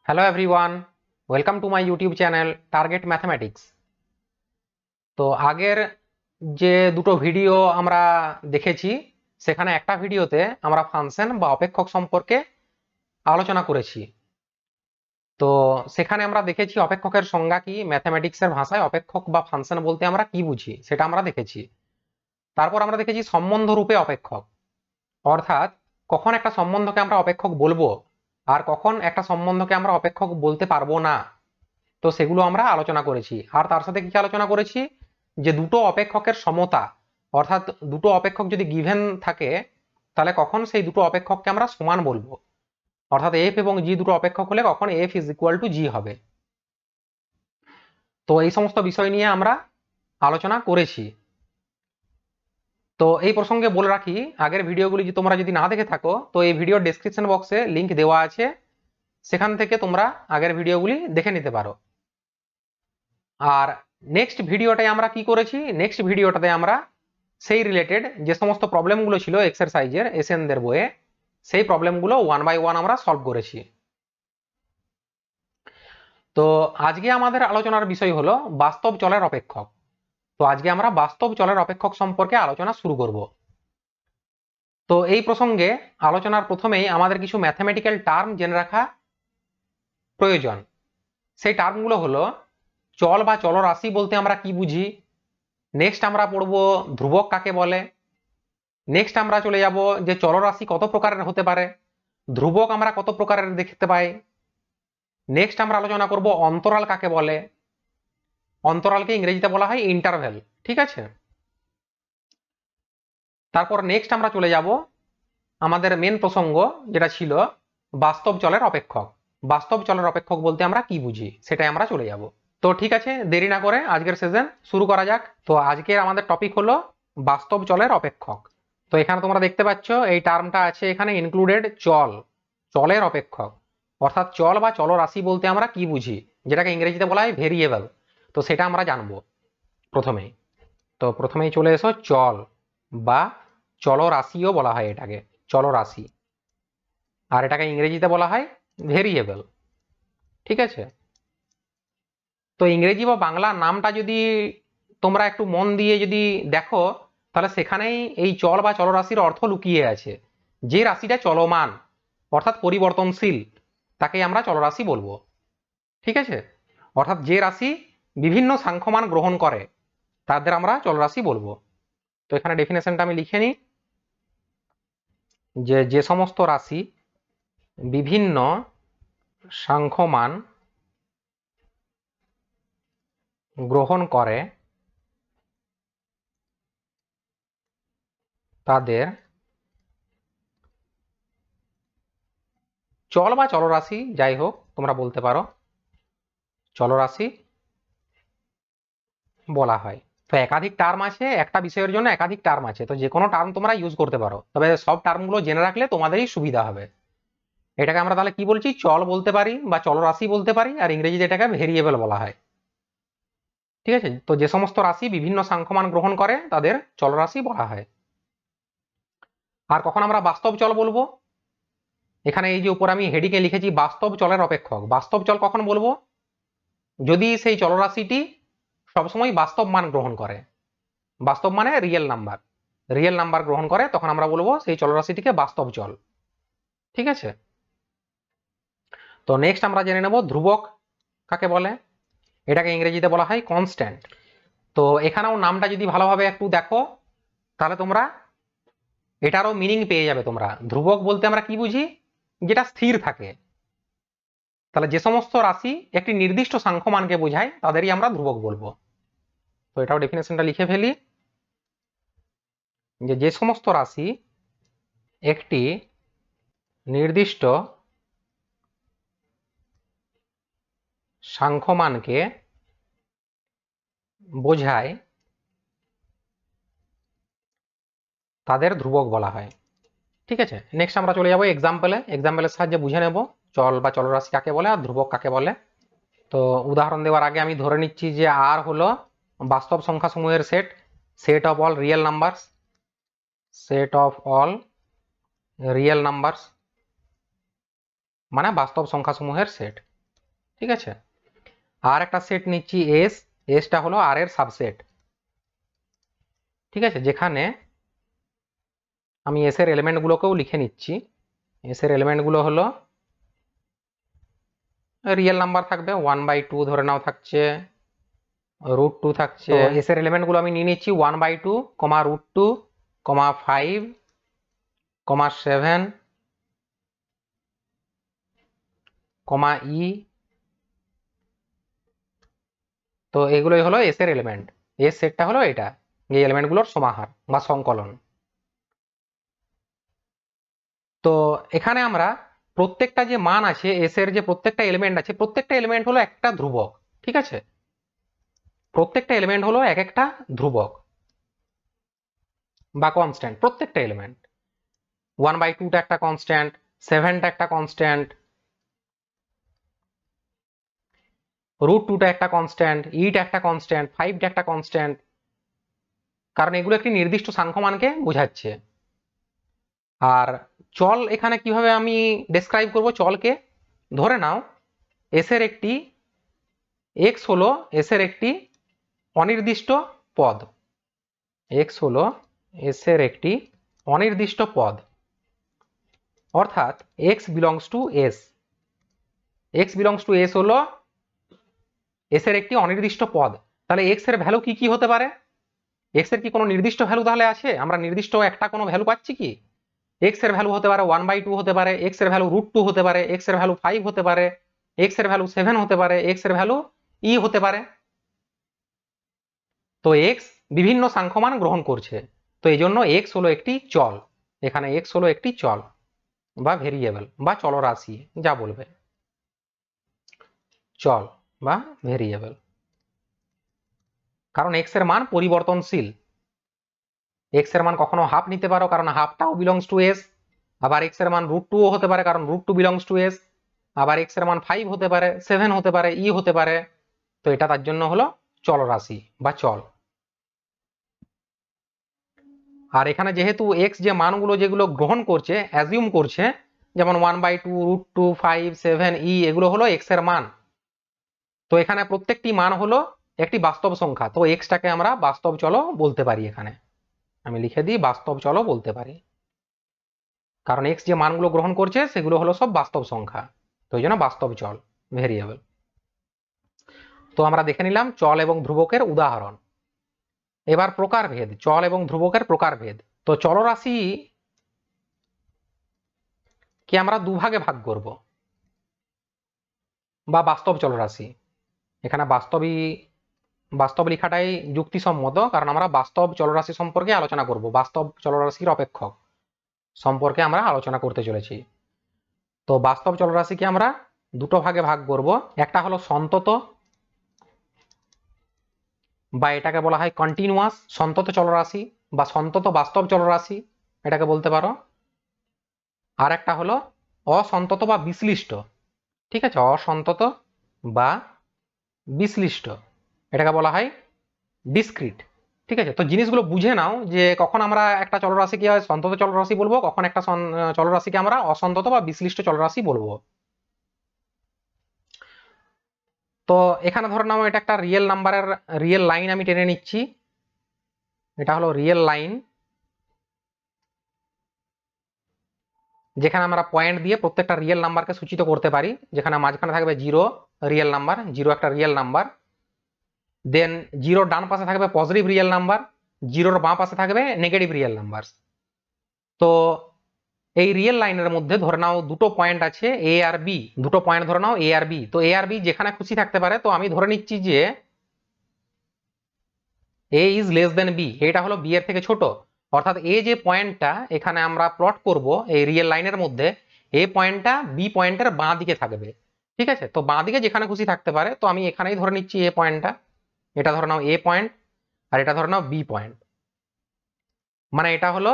Hello everyone, welcome to my YouTube channel target mathematics. তো আগের যে দুটো ভিডিও আমরা দেখেছি, সেখানে একটা ভিডিওতে আমরা ফাংশন বা অপেক্ষক সম্পর্কে আলোচনা করেছি। তো সেখানে আমরা দেখেছি অপেক্ষকের সংজ্ঞা কি, ম্যাথমেটিক্সের ভাষায় অপেক্ষক বা ফাংশন বলতে আমরা কি বুঝি সেটা আমরা দেখেছি। তারপর আমরা দেখেছি সম্বন্ধ রূপে অপেক্ষক, অর্থাৎ কখন একটা সম্বন্ধকে আমরা অপেক্ষক বলবো আর কখন একটা সম্বন্ধকে আমরা অপেক্ষক বলতে পারবো না। তো সেগুলো আমরা আলোচনা করেছি। আর তার সাথে কি আলোচনা করেছি, যে দুটো অপেক্ষকের সমতা, অর্থাৎ দুটো অপেক্ষক যদি গিভেন থাকে তাহলে কখন সেই দুটো অপেক্ষককে আমরা সমান বলবো, অর্থাৎ এফ এবং জি দুটো অপেক্ষক হলে কখন এফ ইজ ইকুয়াল টু জি হবে। তো এই সমস্ত বিষয় নিয়ে আমরা আলোচনা করেছি। তো এই প্রসঙ্গে বলে রাখি, আগের ভিডিওগুলি তোমরা যদি না দেখে থাকো তো এই ভিডিওর ডেসক্রিপশন বক্সে লিংক দেওয়া আছে, সেখান থেকে তোমরা আগের ভিডিওগুলি দেখে নিতে পারো। আর নেক্সট ভিডিওটায় আমরা কি করেছি, নেক্সট ভিডিওটাতে আমরা সেই রিলেটেড যে সমস্ত প্রবলেমগুলো ছিল এক্সারসাইজের এসএনদের বইয়ে, সেই প্রবলেমগুলো ওয়ান বাই ওয়ান আমরা সলভ করেছি। তো আজকে আমাদের আলোচনার বিষয় হলো বাস্তব চলের অপেক্ষক। তো আজকে আমরা বাস্তব চলের অপেক্ষক সম্পর্কে আলোচনা শুরু করব। তো এই প্রসঙ্গে আলোচনার প্রথমেই আমাদের কিছু ম্যাথমেটিক্যাল টার্ম জেনে রাখা প্রয়োজন। সেই টার্মগুলো হলো চল বা চলরাশি বলতে আমরা কি বুঝি, নেক্সট আমরা পড়বো ধ্রুবক কাকে বলে, নেক্সট আমরা চলে যাব যে চলরাশি কত প্রকারের হতে পারে, ধ্রুবক আমরা কত প্রকারের দেখতে পাই, নেক্সট আমরা আলোচনা করব অন্তরাল কাকে বলে, অন্তরালকে ইংরেজিতে বলা হয় ইন্টারভ্যাল, ঠিক আছে। তারপর নেক্সট আমরা চলে যাব আমাদের মেন প্রসঙ্গ যেটা ছিল বাস্তব চলের অপেক্ষক। বাস্তব চলের অপেক্ষক বলতে আমরা কি বুঝি সেটাই আমরা চলে যাব। তো ঠিক আছে, দেরি না করে আজকের সেশন শুরু করা যাক। তো আজকের আমাদের টপিক হলো বাস্তব চলের অপেক্ষক। তো এখানে তোমরা দেখতে পাচ্ছ এই টার্মটা আছে এখানে ইনক্লুডেড, চল, চলের অপেক্ষক, অর্থাৎ চল বা চলরাশি বলতে আমরা কি বুঝি, যেটাকে ইংরেজিতে বলা হয় ভেরিয়েবল। তো সেটা আমরা জানবো প্রথমেই। তো প্রথমেই চলে এসো চল বা চলরাশিও বলা হয় এটাকে, চলরাশি, আর এটাকে ইংরেজিতে বলা হয় ভেরিয়েবল, ঠিক আছে। তো ইংরেজি বা বাংলা নামটা যদি তোমরা একটু মন দিয়ে যদি দেখো, তাহলে সেখানেই এই চল বা চলরাশির অর্থ লুকিয়ে আছে। যে রাশিটা চলমান অর্থাৎ পরিবর্তনশীল তাকেই আমরা চলরাশি বলবো, ঠিক আছে। অর্থাৎ যে রাশি বিভিন্ন সাংখ্যমান গ্রহণ করে তাদের আমরা চলরাশি বলবো। তো এখানে ডেফিনেশনটা আমি লিখে নিই, যে যে সমস্ত রাশি বিভিন্ন সাংখ্যমান গ্রহণ করে তাদের চল বা চলরাশি, যাই হোক তোমরা বলতে পারো, চলরাশি বলা হয়। তো একাধিক টার্ম আছে, একটা বিষয়ের জন্য একাধিক টার্ম আছে, তো যে কোনো টার্ম তোমরা ইউজ করতে পারো, তবে সব টার্মগুলো জেনে রাখলে তোমাদেরই সুবিধা হবে। এটাকে আমরা তাহলে কি বলছি, চল বলতে পারি বা চলরাশি বলতে পারি, আর ইংরেজিতে এটাকে ভেরিয়েবল বলা হয়, ঠিক আছে। তো যে সমস্ত রাশি বিভিন্ন সাংখ্যমান গ্রহণ করে তাদের চলরাশি বলা হয়। আর কখন আমরা বাস্তব চল বলবো, এখানে এই যে উপর আমি হেডিংয়ে লিখেছি বাস্তব চলের অপেক্ষক, বাস্তব চল কখন বলবো, যদি সেই চলরাশিটি সবসময় বাস্তব মান গ্রহণ করে, বাস্তব মানে রিয়েল নাম্বার, রিয়েল নাম্বার গ্রহণ করে, তখন আমরা বলবো সেই চলরাশিটিকে বাস্তব চল, ঠিক আছে। তো নেক্সট আমরা জেনে নেব ধ্রুবক কাকে বলে, এটাকে ইংরেজিতে বলা হয় কনস্ট্যান্ট। তো এখানেও নামটা যদি ভালোভাবে একটু দেখো তাহলে তোমরা এটারও মিনিং পেয়ে যাবে তোমরা। ধ্রুবক বলতে আমরা কি বুঝি, যেটা স্থির থাকে, তাহলে যে সমস্ত রাশি একটি নির্দিষ্ট সাংখ্যমানকে বোঝায় তাদেরই আমরা ধ্রুবক বলবো। তো এটাও ডেফিনেশনটা লিখে ফেলি, যে যে সমস্ত রাশি একটি নির্দিষ্ট সাংখ্যমানকে বোঝায় তাদের ধ্রুবক বলা হয়, ঠিক আছে। নেক্সট আমরা চলে যাবো এক্সাম্পলে, এক্সাম্পলের সাহায্যে বুঝে নেব চল বা চলরাশি কাকে বলে আর ধ্রুবক কাকে বলে। তো উদাহরণ দেওয়ার আগে আমি ধরে নিচ্ছি যে আর হলো বাস্তব সংখ্যা সমূহের set, set of all real numbers, set of all real numbers, মানে বাস্তব সংখ্যাসমূহের সেট। ঠিক আছে, আর একটা সেট নিচ্ছি এস, এসটা হলো আর এর সাবসেট। ঠিক আছে, যেখানে আমি এস এর এলিমেন্টগুলোকেও লিখে নিচ্ছি। এস এর এলিমেন্টগুলো হলো রিয়েল নাম্বার থাকবে 1/2 ধরে নাও থাকছে, √2 থাকছে। তো এস এর এলিমেন্টগুলো আমি নিয়ে নিচ্ছি 1/2, √2, 5, 7, ই। তো এগুলোই হলো এস এর এলিমেন্ট। এস সেটটা হলো এটা, এই এলিমেন্টগুলোর সমাহার বা সংকলন। তো এখানে আমরা প্রত্যেকটা যে মান আছে এস এর, যে প্রত্যেকটা এলিমেন্ট আছে, প্রত্যেকটা এলিমেন্ট হলো একটা ধ্রুবক। ঠিক আছে, প্রত্যেকটা এলিমেন্ট হলো এক একটা ধ্রুবক বা কনস্ট্যান্ট। প্রত্যেকটা এলিমেন্ট 1/2টা একটা কনস্ট্যান্ট, 7টা একটা কনস্ট্যান্ট, √2টা একটা কনস্ট্যান্ট, ইটা একটা কনস্ট্যান্ট, 5টা একটা কনস্ট্যান্ট, কারণ এগুলো একটি নির্দিষ্ট সাংখ্যমানকে বোঝাচ্ছে। আর চল এখানে কিভাবে আমি ডেসক্রাইব করব চলকে, ধরে নাও এস এর একটি এক্স হলো এস এর একটি অনির্দিষ্ট পদ, এক্স হলো এস এর একটি অনির্দিষ্ট পদ, অর্থাৎ x belongs two S. X belongs two S হলো এস এর একটি অনির্দিষ্ট পদ। তাহলে এক্স এর ভ্যালু কি কি হতে পারে? এক্স এর কি কোনো নির্দিষ্ট ভ্যালু তাহলে আছে? আমরা নির্দিষ্ট একটা কোনো ভ্যালু পাচ্ছি কি? এক্স এর ভ্যালু হতে পারে 1/2 হতে পারে, এক্স এর ভ্যালু √2 হতে পারে, এক্স এর ভ্যালু 5 হতে পারে, এক্স এর ভ্যালু 7 হতে পারে, এক্স এর ভ্যালু ই হতে পারে। তো এক্স বিভিন্ন সাংখ্যমান গ্রহণ করছে, তো এই জন্য এক্স হলো একটি চল। এখানে এক্স হলো একটি চল বা ভেরিয়েবল বা চলরাশি, যা বলবে, চল বা ভেরিয়েবল। কারণ এক্স এর মান পরিবর্তনশীল। এক্স এর মান কখনো হাফ নিতে পারো, কারণ হাফটাও বিলংস টু এস। আবার এক্স এর মান √2 হতে পারে, কারণ √2 বিলংস টু এস। আবার এক্স এর মান 5 হতে পারে, 7 হতে পারে, ই হতে পারে। তো এটা তার জন্য হলো চলরাশি বা চল। আর এখানে যেহেতু এক্স যে মানগুলো যেগুলো গ্রহণ করছে, অ্যাজিউম করছে, যেমন 1/2, √2, 5, 7, ই, এগুলো হলো এক্স এর মান। তো এখানে প্রত্যেকটি মান হলো একটি বাস্তব সংখ্যা, তো এক্সটাকে আমরা বাস্তব চলও বলতে পারি। এখানে আমি লিখে দিই বাস্তব চলও বলতে পারি, কারণ এক্স যে মানগুলো গ্রহণ করছে সেগুলো হলো সব বাস্তব সংখ্যা, তো এই জন্য বাস্তব চল, ভেরিয়েবল। তো আমরা দেখে নিলাম চল এবং ধ্রুবকের উদাহরণ। এবার প্রকারভেদ, চল এবং ধ্রুবকের প্রকারভেদ। তো চলরাশি কে আমরা দুভাগে ভাগ করব, বা বাস্তব চলরাশি। এখানে বাস্তব লেখাটাই যুক্তিসম্মত, কারণ আমরা বাস্তব চলরাশি সম্পর্কে আলোচনা করব, বাস্তব চলরাশির অপেক্ষক সম্পর্কে আমরা আলোচনা করতে চলেছি। তো বাস্তব চলরাশিকে আমরা দুটো ভাগে ভাগ করব, একটা হলো সন্তত, বা এটাকে বলা হয় কন্টিনিউয়াস সন্তত চলরাশি বা সন্তত বাস্তব চলরাশি এটাকে বলতে পারো। আর একটা হলো অসন্তত বা বিশ্লিষ্ট। ঠিক আছে, অসন্তত বা বিশ্লিষ্ট, এটাকে বলা হয় ডিসক্রিট। ঠিক আছে, তো জিনিসগুলো বুঝে নাও যে কখন আমরা একটা চলরাশিকে সন্তত চলরাশি বলবো, কখন একটা চলরাশিকে আমরা অসন্তত বা বিশ্লিষ্ট চলরাশি বলবো। তো এখানে ধরে নাও এটা একটা রিয়েল নাম্বারের রিয়েল লাইন আমি টেনে নিচ্ছি, এটা হলো রিয়েল লাইন, যেখানে আমরা পয়েন্ট দিয়ে প্রত্যেকটা রিয়েল নাম্বারকে সূচিত করতে পারি। যেখানে মাঝখানে থাকবে 0, রিয়েল নাম্বার, 0 একটা রিয়েল নাম্বার। দেন 0 ডান পাশে থাকবে পজিটিভ রিয়েল নাম্বার, 0 বাঁ পাশে থাকবে নেগেটিভ রিয়েল নাম্বার। তো এই রিয়েল লাইনের মধ্যে ধরে নাও দুটো পয়েন্ট আছে এ আর বি, দুটো পয়েন্ট ধরে নাও এ আর বি। তো এ আর বি যেখানে খুশি থাকতে পারে, তো আমি ধরে নিচ্ছি যে এ ইজ লেস দেন বি, এটা হলো বি এর থেকে ছোট। অর্থাৎ এ যে পয়েন্টটা এখানে আমরা প্লট করব এই রিয়েল লাইনের মধ্যে, এ পয়েন্টটা বি পয়েন্টের বাঁ দিকে থাকবে। ঠিক আছে, তো বাঁ দিকে যেখানে খুশি থাকতে পারে, তো আমি এখানেই ধরে নিচ্ছি এ পয়েন্টটা, এটা ধরে নাও এ পয়েন্ট, আর এটা ধরে নাও বি পয়েন্ট। মানে এটা হলো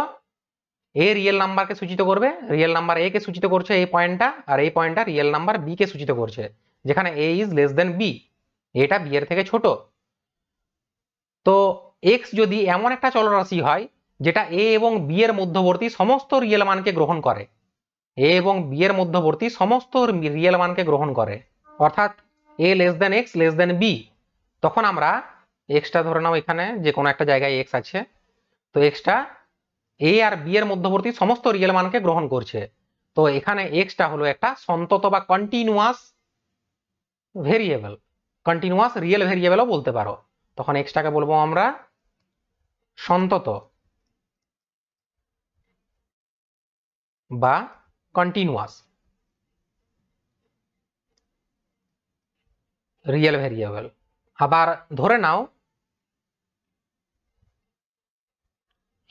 এ রিয়েল নাম্বারকে সূচিত করবে, রিয়েল নাম্বার এ কে সূচিত করছে এই পয়েন্টটা, আর এই পয়েন্টটা রিয়েল নাম্বার বি কে সূচিত করছে, যেখানে এ ইজ লেস দেন বি, এটা বি এর থেকে ছোট। তো এক্স যদি এমন একটা চলরাশি হয় যেটা এ এবং বি এর মধ্যবর্তী সমস্ত রিয়েল মানকে গ্রহণ করে, এ এবং বি এর মধ্যবর্তী সমস্ত রিয়েল মানকে গ্রহণ করে, অর্থাৎ a less than x less than b, তখন আমরা এক্সটা ধরে নাও এখানে যে কোনো একটা জায়গায় এক্স আছে, তো এক্সটা এ আর বি এর মধ্যবর্তী সমস্ত রিয়েল মানকে গ্রহণ করছে, তো এখানে এক্সটা হলো একটা সন্তত বা কন্টিনিউয়াস ভেরিয়েবল, কন্টিনিউয়াস রিয়েল ভেরিয়েবলও বলতে পারো। তখন এক্সটাকে বলবো আমরা সন্তত বা কন্টিনিউয়াস রিয়েল ভেরিয়েবল। আবার ধরে নাও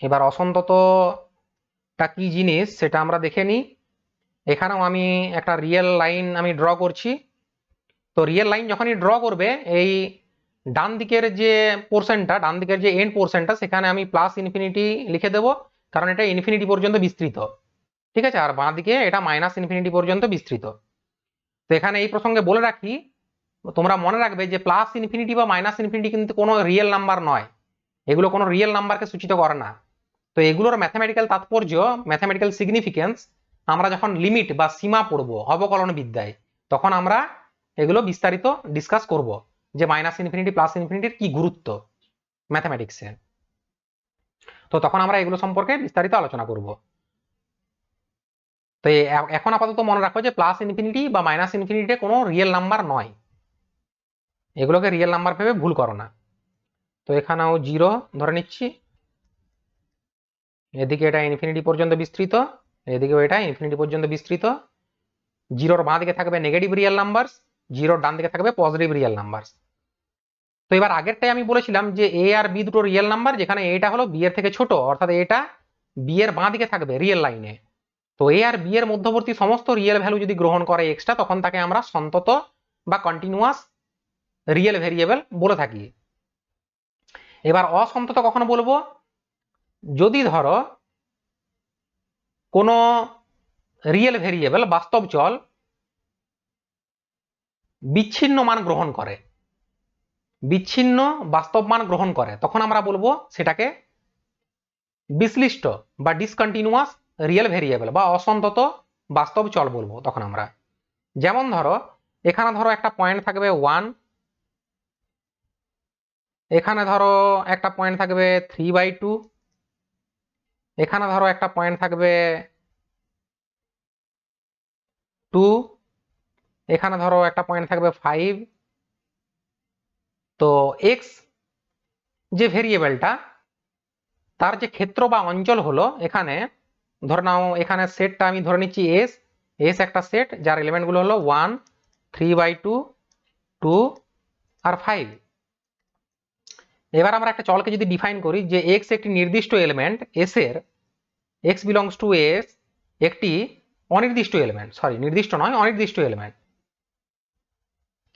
এবার অসন্ততটা কি জিনিস সেটা আমরা দেখে নিই। এখানেও আমি একটা রিয়েল লাইন আমি ড্র করছি। তো রিয়েল লাইন যখনই ড্র করবে, এই ডান দিকের যে পোর্শনটা, ডান দিকের যে এন্ড পোর্শনটা, সেখানে আমি প্লাস ইনফিনিটি লিখে দেবো, কারণ এটা ইনফিনিটি পর্যন্ত বিস্তৃত, ঠিক আছে, আর বাঁ দিকে এটা মাইনাস ইনফিনিটি পর্যন্ত বিস্তৃত। তো এখানে এই প্রসঙ্গে বলে রাখি, তোমরা মনে রাখবে যে প্লাস ইনফিনিটি বা মাইনাস ইনফিনিটি কিন্তু কোনো রিয়েল নাম্বার নয়, এগুলো কোনো রিয়েল নাম্বারকে সূচিত করে না। তো এগুলোর ম্যাথামেটিক্যাল তাৎপর্য, ম্যাথামেটিক্যাল সিগনিফিকেন্স আমরা যখন লিমিট বা সীমা পড়বো অবকলন বিদ্যায়, তখন আমরা এগুলো বিস্তারিত ডিসকাস করব যে মাইনাস ইনফিনিটি প্লাস ইনফিনিটির কি গুরুত্ব ম্যাথামেটিক্সে। তো তখন আমরা এগুলো সম্পর্কে বিস্তারিত আলোচনা করব। তো এখন আপাতত মনে রাখো যে প্লাস ইনফিনিটি বা মাইনাস ইনফিনিটি কোনো রিয়েল নাম্বার নয়, এগুলোকে রিয়েল নাম্বার ভেবে ভুল করো না। তো এখানেও জিরো ধরে নিচ্ছি, এদিকে এটা ইনফিনিটি পর্যন্ত বিস্তৃত, এদিকেও এটা ইনফিনিটি পর্যন্ত বিস্তৃত। জিরোর বাঁ দিকে থাকবে নেগেটিভ রিয়েল নাম্বার, জিরোর ডান দিকে থাকবে পজিটিভ রিয়েল নাম্বার। তো এবার আগেরটাই আমি বলেছিলাম যে এ আর বি দুটো রিয়েল নাম্বার, যেখানে এটা হলো বি এর থেকে ছোট, অর্থাৎ এটা বি এর বাঁ দিকে থাকবে রিয়েল লাইনে। তো এ আর বি এর মধ্যবর্তী সমস্ত রিয়েল ভ্যালু যদি গ্রহণ করে এক্সটা, তখন তাকে আমরা সন্তত বা কন্টিনিউয়াস রিয়েল ভেরিয়েবল বলে থাকি। এবার অসন্তত কখনো বলবো, যদি ধরো কোনো রিয়েল ভেরিয়েবল বাস্তব চল বিচ্ছিন্ন মান গ্রহণ করে, বিচ্ছিন্ন বাস্তব মান গ্রহণ করে, তখন আমরা বলবো সেটাকে বিশ্লিষ্ট বা ডিসকন্টিনিউয়াস রিয়েল ভেরিয়েবল বা অসন্তত বাস্তব চল বলবো তখন আমরা। যেমন ধরো এখানে ধরো একটা পয়েন্ট থাকবে 1, এখানে ধরো একটা পয়েন্ট থাকবে 3/2, এখানে ধরো একটা পয়েন্ট থাকবে 2, এখানে ধরো একটা পয়েন্ট থাকবে 5। তো এক্স যে ভেরিয়েবলটা, তার যে ক্ষেত্র বা অঞ্চল হলো, এখানে ধরে নাও এখানে সেটটা আমি ধরে নিচ্ছি এস, এস একটা সেট যার এলিমেন্ট গুলো হলো 1, 3/2, 2 আর 5। এবার আমরা একটা চলকে যদি ডিফাইন করি যে এক্স একটি নির্দিষ্ট এলিমেন্ট, এস এর এক্স বিলংস টু এস একটি অনির্দিষ্ট এলিমেন্ট, সরি নির্দিষ্ট নয় অনির্দিষ্ট এলিমেন্ট,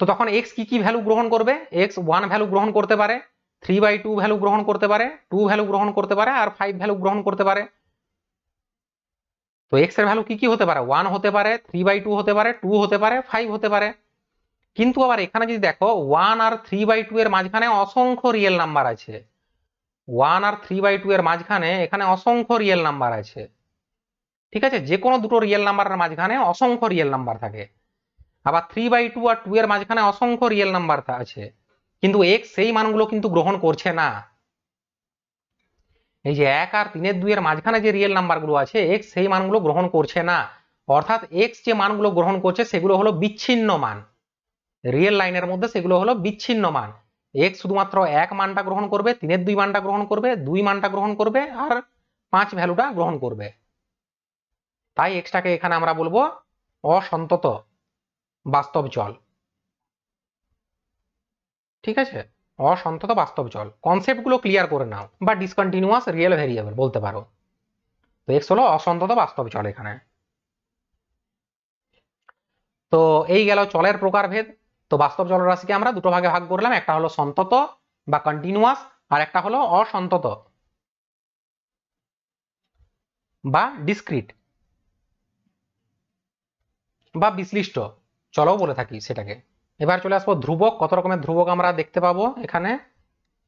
তো তখন এক্স কি কি ভ্যালু গ্রহণ করবে? এক্স 1 ভ্যালু গ্রহণ করতে পারে, 3/2 ভ্যালু গ্রহণ করতে পারে, 2 ভ্যালু গ্রহণ করতে পারে, আর 5 ভ্যালু গ্রহণ করতে পারে। তো এক্স এর ভ্যালু কি কি হতে পারে? 1 হতে পারে, 3/2 হতে পারে, 2 হতে পারে, 5 হতে পারে। কিন্তু আবার এখানে যদি দেখো 1 আর 3/2 এর মাঝখানে অসংখ্য রিয়েল নাম্বার আছে, 1 আর 3/2 এর মাঝখানে এখানে অসংখ্য রিয়েল নাম্বার আছে, ঠিক আছে, যে কোনো দুটো রিয়েল নাম্বারের মাঝখানে অসংখ্য রিয়েল নাম্বার থাকে। আবার 3/2 আর 2 এর মাঝখানে অসংখ্য রিয়েল নাম্বার আছে, কিন্তু এক্স সেই মানগুলো কিন্তু গ্রহণ করছে না। এই যে 1 আর 3/2 এর মাঝখানে যে রিয়েল নাম্বারগুলো আছে, এক্স সেই মানগুলো গ্রহণ করছে না, অর্থাৎ এক্স যে মানগুলো গ্রহণ করছে সেগুলো হলো বিচ্ছিন্ন মান, রিয়েল লাইনের মধ্যে সেগুলো হলো বিচ্ছিন্ন মান। এক্স শুধুমাত্র 1 মানটা গ্রহণ করবে, 3/2 মানটা গ্রহণ করবে, 2 মানটা গ্রহণ করবে, আর 5 ভ্যালুটা গ্রহণ করবে। তাই এক্সটাকে এখানে আমরা বলবো অসন্তত বাস্তব চল, ঠিক আছে, অসন্তত বাস্তব চল। কনসেপ্ট গুলো ক্লিয়ার করে নাও, বা ডিসকন্টিনিউয়াস রিয়েল ভেরিয়েবল বলতে পারো। তো এক্স হলো অসন্তত বাস্তব চল এখানে। তো এই গেল চলের প্রকারভেদ। তো বাস্তব চলরাশিকে আমরা দুটো ভাগে ভাগ করলাম, একটা হলো সন্তত বা কন্টিনিউয়াস, আর একটা হলো অসন্তত বা ডিসক্রিট বা বিশ্লিষ্ট চলও বলে থাকি সেটাকে। এবার চলে আসবো ধ্রুবক। কত রকমের ধ্রুবক আমরা দেখতে পাবো এখানে।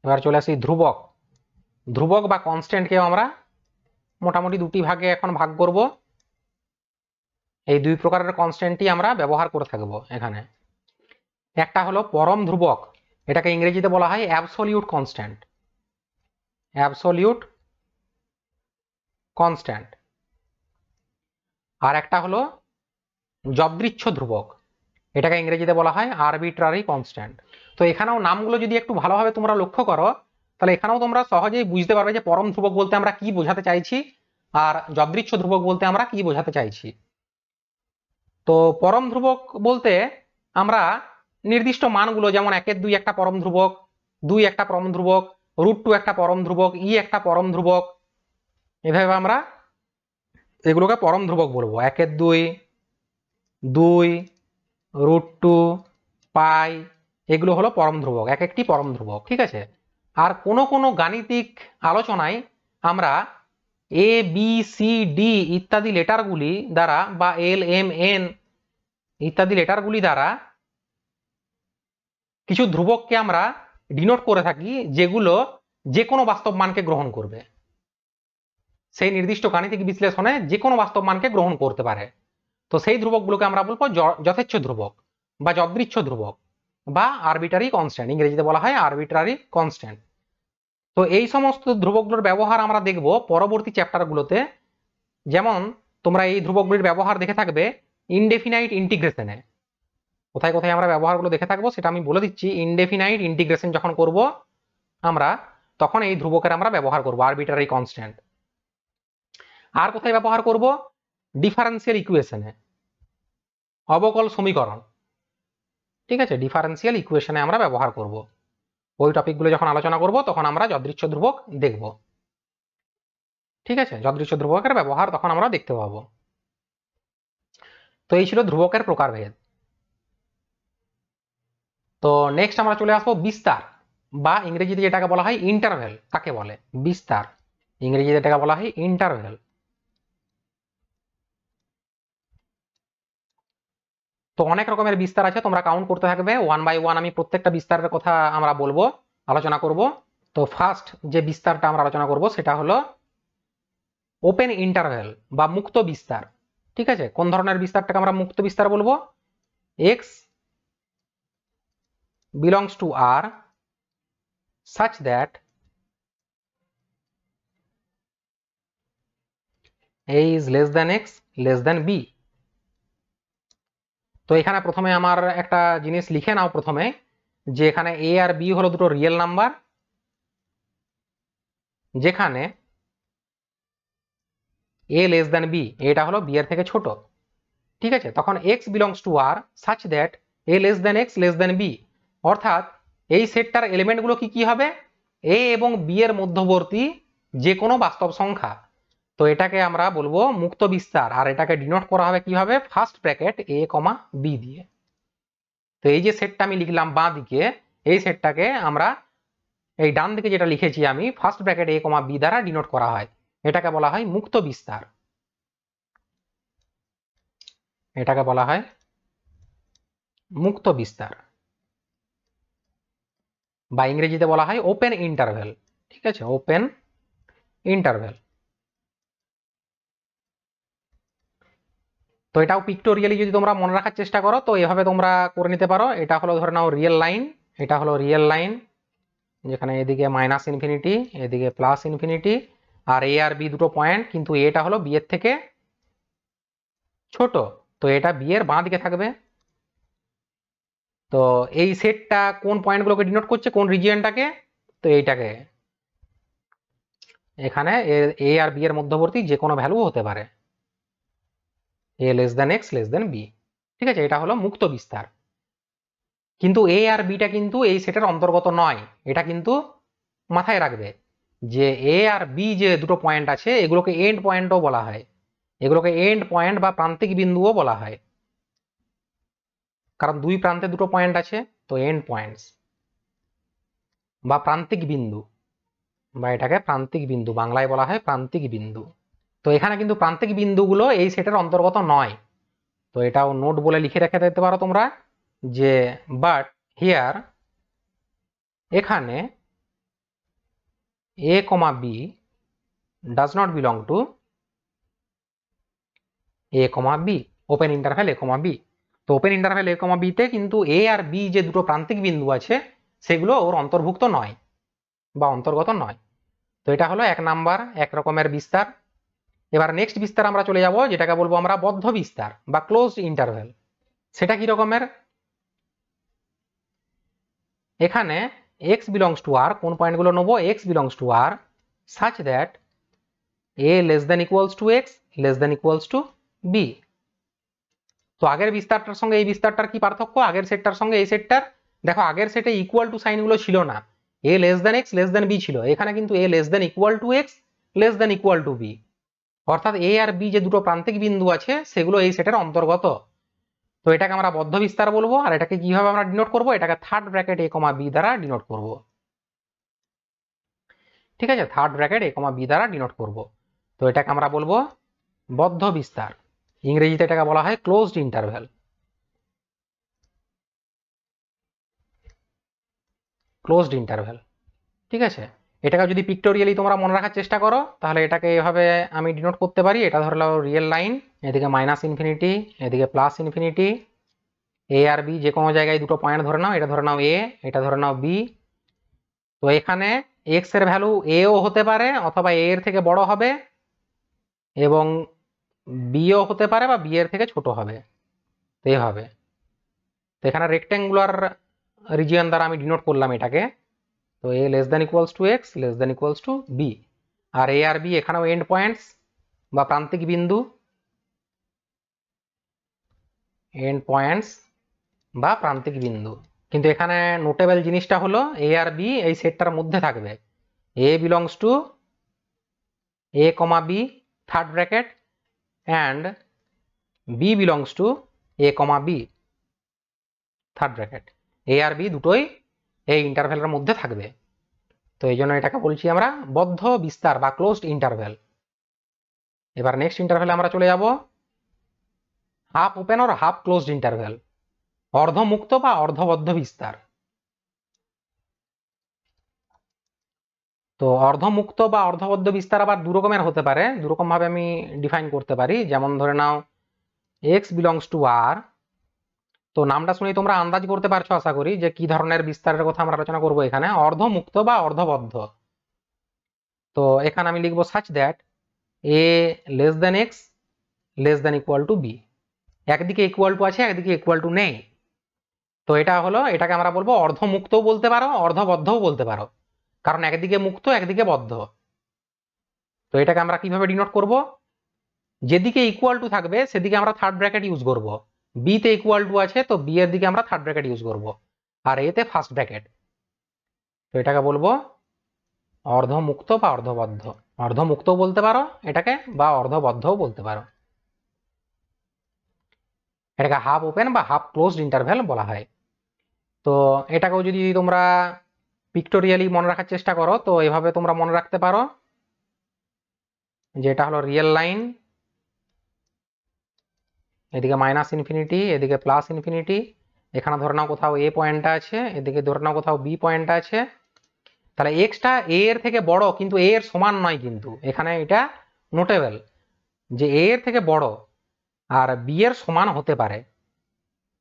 এবার চলে আসি ধ্রুবক। ধ্রুবক বা কনস্ট্যান্টকেও আমরা মোটামুটি দুটি ভাগে এখন ভাগ করব। এই দুই প্রকারের কনস্ট্যান্টই আমরা ব্যবহার করে থাকব এখানে। একটা হলো পরম ধ্রুবক, এটাকে ইংরেজিতে বলা হয় অ্যাবসোলিউট কনস্ট্যান্ট, অ্যাবসোলিউট কনস্ট্যান্ট। আর একটা হলো যদৃচ্ছ ধ্রুবক, এটাকে ইংরেজিতে বলা হয় আরবিট্রারি কনস্ট্যান্ট। তো এখানেও নামগুলো যদি একটু ভালোভাবে তোমরা লক্ষ্য করো, তাহলে এখানেও তোমরা সহজেই বুঝতে পারবে যে পরম ধ্রুবক বলতে আমরা কি বোঝাতে চাইছি আর যদৃচ্ছ ধ্রুবক বলতে আমরা কি বোঝাতে চাইছি। তো পরম ধ্রুবক বলতে আমরা নির্দিষ্ট মানগুলো, যেমন 1-2 একটা পরম ধ্রুবক, 2 একটা পরম ধ্রুবক, √2 একটা পরম ধ্রুবক, একটা পরম ধ্রুবক, এভাবে আমরা এগুলোকে পরম ধ্রুবক বলবো। 1-2, 2, √2, পাই, এগুলো হলো পরম ধ্রুবক, এক একটি পরম ধ্রুবক, ঠিক আছে। আর কোন কোন গাণিতিক আলোচনায় আমরা এ বি সি ডি ইত্যাদি লেটারগুলি দ্বারা বা এল এম এন ইত্যাদি লেটারগুলি দ্বারা কিছু ধ্রুবককে আমরা ডিনোট করে থাকি, যেগুলো যে কোনো বাস্তব মানকে গ্রহণ করবে, সেই নির্দিষ্ট গাণিতিক বিশ্লেষণে যে কোনো বাস্তব মানকে গ্রহণ করতে পারে। তো সেই ধ্রুবকগুলোকে আমরা বলবো যথেচ্ছ ধ্রুবক বা যদৃচ্ছ ধ্রুবক বা আরবিটারি কনস্ট্যান্ট, ইংরেজিতে বলা হয় আরবিট্রারি কনস্ট্যান্ট। তো এই সমস্ত ধ্রুবকগুলোর ব্যবহার আমরা দেখব পরবর্তী চ্যাপ্টারগুলোতে। যেমন তোমরা এই ধ্রুবকগুলির ব্যবহার দেখে থাকবে ইনডেফিনাইট ইন্টিগ্রেশনে। কোথায় কোথায় আমরা ব্যবহারগুলো দেখে থাকবো সেটা আমি বলে দিচ্ছি। ইনডেফিনাইট ইন্টিগ্রেশন যখন করব আমরা, তখন এই ধ্রুবকের আমরা ব্যবহার করব আরবিট্রারি কনস্ট্যান্ট। আর কোথায় ব্যবহার করব? ডিফারেন্সিয়াল ইকুয়েশনে, অবকল সমীকরণ, ঠিক আছে, ডিফারেন্সিয়াল ইকুয়েশনে আমরা ব্যবহার করব। ওই টপিকগুলো যখন আলোচনা করব তখন আমরা যদৃচ্ছ ধ্রুবক দেখব, ঠিক আছে। যদৃচ্ছ ধ্রুবকের ব্যবহার তখন আমরা দেখতে পাবো। তো এই ছিল ধ্রুবকের প্রকারভেদ। তো নেক্সট আমরা চলে আসবো বিস্তার, বা ইংরেজিতে যেটাকে বলা হয় ইন্টারভেল কাকে বলে। বিস্তার, ইংরেজিতে এটাকে বলা হয় ইন্টারভেল। তো অনেক রকমের বিস্তার আছে, তোমরা কাউন্ট করতে থাকবে 1 বাই 1। আমি প্রত্যেকটা বিস্তারের কথা আমরা বলবো, আলোচনা করব। তো ফার্স্ট যে বিস্তারটা আমরা আলোচনা করব সেটা হলো ওপেন ইন্টারভেল বা মুক্ত বিস্তার, ঠিক আছে। কোন ধরনের বিস্তারটাকে আমরা মুক্ত বিস্তার বলবো? X belongs to R such that a is less than x less than b। তো এখানে প্রথমে আমার একটা জিনিস লিখে নাও প্রথমে, যে এখানে a আর b হলো দুটো রিয়েল নাম্বার, যেখানে a লেস দ্যান b, এটা হলো b এর থেকে ছোট, ঠিক আছে। তখন x belongs to r such that a less than x less than b, অর্থাৎ এই সেটটার এলিমেন্টগুলো কি কি হবে? a এবং b এর মধ্যবর্তী যে কোনো বাস্তব সংখ্যা। তো এটাকে আমরা বলবো মুক্ত বিস্তার, আর এটাকে ডিনোট করা হবে কিভাবে? ফার্স্ট ব্র্যাকেট a, b দিয়ে। তো এই যে সেটটা আমি লিখলাম বাঁ দিকে, এই সেটটাকে আমরা এই ডান দিকে যেটা লিখেছি আমি ফার্স্ট ব্র্যাকেট a, b দ্বারা ডিনোট করা হয়, এটাকে বলা হয় মুক্ত বিস্তার, এটাকে বলা হয় মুক্ত বিস্তার, বা ইংরেজিতে বলা হয় ওপেন ইন্টারভেল, ঠিক আছে, ওপেন ইন্টারভেল। তো এটাও পিক্টোরিয়ালি যদি তোমরা মনে রাখার চেষ্টা করো তো এভাবে তোমরা করে নিতে পারো। এটা হলো ধরে নাও রিয়েল লাইন, এটা হলো রিয়েল লাইন, যেখানে এদিকে মাইনাস ইনফিনিটি এদিকে প্লাস ইনফিনিটি, আর এ আর বি দুটো পয়েন্ট, কিন্তু এটা হলো বি এর থেকে ছোট, তো এটা বি এর বাঁ দিকে থাকবে। তো এই সেটটা কোন পয়েন্টগুলোকে ডিনোট করছে, কোন রিজিয়নটাকে? তো এইটাকে, এখানে এ আর বি এর মধ্যবর্তী যে কোনো ভ্যালু হতে পারে, a less than x less than b, ঠিক আছে। এটা হলো মুক্ত বিস্তার। কিন্তু এ আর বিটা কিন্তু এই সেটের অন্তর্গত নয়, এটা কিন্তু মাথায় রাখবে যে এ আর বি যে দুটো পয়েন্ট আছে এগুলোকে এন্ড পয়েন্টও বলা হয়, এগুলোকে এন্ড পয়েন্ট বা প্রান্তিক বিন্দুও বলা হয়, কারণ দুই প্রান্তে দুটো পয়েন্ট আছে, তো এন্ড পয়েন্টস বা প্রান্তিক বিন্দু, বা এটাকে প্রান্তিক বিন্দু বাংলায় বলা হয় প্রান্তিক বিন্দু। তো এখানে কিন্তু প্রান্তিক বিন্দুগুলো এই সেটের অন্তর্গত নয়, তো এটাও নোট বলে লিখে রেখে দিতে পারো তোমরা, যে বাট হিয়ার, এখানে a comma b does not belong to a comma b, open interval a comma b। তো open interval a comma b তে কিন্তু a আর b যে দুটো প্রান্তিক বিন্দু আছে সেগুলো ওর অন্তর্ভুক্ত নয় বা অন্তর্গত নয়। তো এটা হলো এক নাম্বার এক রকমের বিস্তার। এবার নেক্সট বিস্তার আমরা চলে যাব, যেটাকে বলবো আমরা বদ্ধ বিস্তার বা ক্লোজড ইন্টারভ্যাল। সেটা কি রকমের? এখানে x belongs to r, কোন পয়েন্টগুলো নেবো? x belongs to r such that a less than equals to x less than equals to b। তো আগের বিস্তারটার সঙ্গে এই বিস্তারটার কি পার্থক্য? আগের সেটটার সঙ্গে এই সেটটার, দেখো আগের সেটে ইকুয়াল টু সাইনগুলো ছিল না, a less than x less than b ছিল, এখানে কিন্তু a less than equal to x less than equal to b, অর্থাৎ a আর b যে দুটো প্রান্তিক বিন্দু আছে সেগুলো এই সেটের অন্তর্গত। তো এটাকে আমরা বদ্ধ বিস্তার বলবো। আর এটাকে কিভাবে আমরা ডিনোট করব? এটাকে third bracket a comma b দ্বারা ডিনোট করব। ঠিক আছে, third bracket a comma b দ্বারা ডিনোট করব। তো এটাকে আমরা বলবো বদ্ধ বিস্তার, ইংরেজিতে এটাকে বলা হয় ক্লোজড ইন্টারভ্যাল। ক্লোজড ইন্টারভ্যাল, ঠিক আছে। এটাকে যদি পিক্টোরিয়ালি তোমরা মনে রাখার চেষ্টা করো তাহলে এটাকে এভাবে আমি ডিনোট করতে পারি। এটা ধরে নাও রিয়েল লাইন, এদিকে মাইনাস ইনফিনিটি, এদিকে প্লাস ইনফিনিটি, এ আর বি যে কোনো জায়গায় দুটো পয়েন্ট ধরে নাও, এটা ধরে নাও এ, এটা ধরে নাও বি। তো এখানে এক্স এর ভ্যালু এও হতে পারে অথবা এ এর থেকে বড় হবে, এবং বিও হতে পারে বা বি এর থেকে ছোট হবে, তো এইভাবে। তো এখানে রেক্টেঙ্গুলার রিজিয়ন দ্বারা আমি ডিনোট করলাম এটাকে। তো a less than equals to x less than equals to b, আর এ আর বি এখানেও এন্ড পয়েন্টস বা প্রান্তিক বিন্দু, এন্ড পয়েন্টস বা প্রান্তিক বিন্দু। কিন্তু এখানে নোটেবল জিনিসটা হলো এ আর বি এই সেটটার মধ্যে থাকবে, a belongs to a comma b third bracket and b belongs to a comma b third bracket. A আর বি দুটোই এই ইন্টারভ্যালের মধ্যে থাকবে। তো এই জন্য এটাকে বলছি আমরা বদ্ধ বিস্তার বা ক্লোজড ইন্টারভ্যাল। এবার নেক্সট ইন্টারভ্যালে আমরা চলে যাব half open or half closed interval, অর্ধমুক্ত বা অর্ধবদ্ধ বিস্তার। তো অর্ধমুক্ত বা অর্ধবদ্ধ বিস্তার আবার দু রকমের হতে পারে, দু রকম ভাবে আমি ডিফাইন করতে পারি। যেমন ধরে নাও এক্স বিলংস টু আর, তো নামটা শুনেই তোমরা আন্দাজ করতে পারছো আশা করি যে কি ধরনের বিস্তারের কথা আমরা আলোচনা করব এখানে, অর্ধমুক্ত বা অর্ধবদ্ধ। তো এখানে আমি লিখবো such that a less than x less than equal to b, একদিকে ইকুয়াল টু আছে একদিকে ইকুয়াল টু নেই। তো এটা হলো, এটাকে আমরা বলবো অর্ধমুক্তও বলতে পারো অর্ধবদ্ধও বলতে পারো, কারণ একদিকে মুক্ত একদিকে বদ্ধ। তো এটাকে আমরা কিভাবে ডিনোট করব? যেদিকে ইকুয়াল টু থাকবে সেদিকে আমরা থার্ড ব্র্যাকেট ইউজ করব, বি তে ইকুয়াল টু আছে তো বি এর দিকে আমরা থার্ড ব্র্যাকেট ইউজ করব, আর এতে ফার্স্ট ব্র্যাকেট। তো এটাকে বলবো অর্ধমুক্ত বা অর্ধবদ্ধ, অর্ধমুক্তও বলতে পারো এটাকে বা অর্ধবদ্ধও বলতে পারো। এটাকে হাফ ওপেন বা হাফ ক্লোজড ইন্টারভ্যাল বলা হয়। তো এটাকেও যদি তোমরা পিক্টোরিয়ালি মনে রাখার চেষ্টা করো তো এভাবে তোমরা মনে রাখতে পারো যে এটা হলো রিয়েল লাইন, এদিকে মাইনাস ইনফিনিটি এদিকে প্লাস ইনফিনিটি, এখানে ধরে নাও কোথাও এ পয়েন্টটা আছে, এদিকে ধরে নাও কোথাও বি পয়েন্টটা আছে। তাহলে এক্সটা এ এর থেকে বড় কিন্তু এ এর সমান নয়, কিন্তু এখানে এটা নোটেবল যে এ এর থেকে বড় আর বি এর সমান হতে পারে,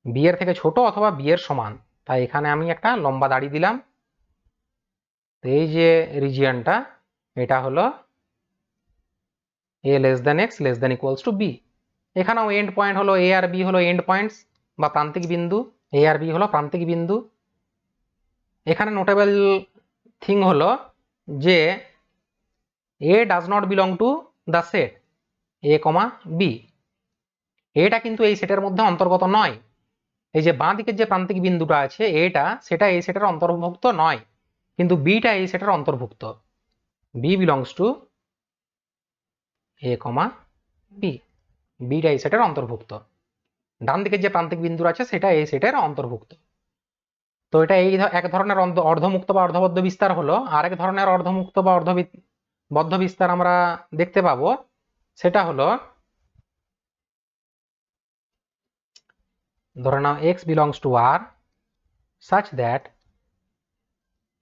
বি এর থেকে ছোট অথবা বি এর সমান। তাই এখানে আমি একটা লম্বা দাড়ি দিলাম। তো এই যে রিজিয়নটা এটা হলো a less than x less than equals to b. এখানেও এন্ড পয়েন্ট হলো এ আর বি হলো এন্ড পয়েন্টস বা প্রান্তিক বিন্দু, এ আর বি হলো প্রান্তিক বিন্দু। এখানে নোটেবল থিং হলো যে a does not belong to the set a comma b, এটা কিন্তু এই সেটের মধ্যে অন্তর্গত নয়। এই যে বাঁ দিকের যে প্রান্তিক বিন্দুটা আছে এটা, সেটা এই সেটের অন্তর্ভুক্ত নয়, কিন্তু বিটা এই সেটের অন্তর্ভুক্ত, b belongs to a comma b, beta এই সেটের অন্তর্ভুক্ত। ডান দিকের যে প্রান্তিক বিন্দু আছে সেটা এই সেটের অন্তর্ভুক্ত। তো এটা এই এক ধরনের অর্ধমুক্ত বা অর্ধবদ্ধ বিস্তার হলো। আরেক ধরনের অর্ধমুক্ত বা বদ্ধ বিস্তার আমরা দেখতে পাবো, সেটা হলো ধরে নাও x belongs to r such that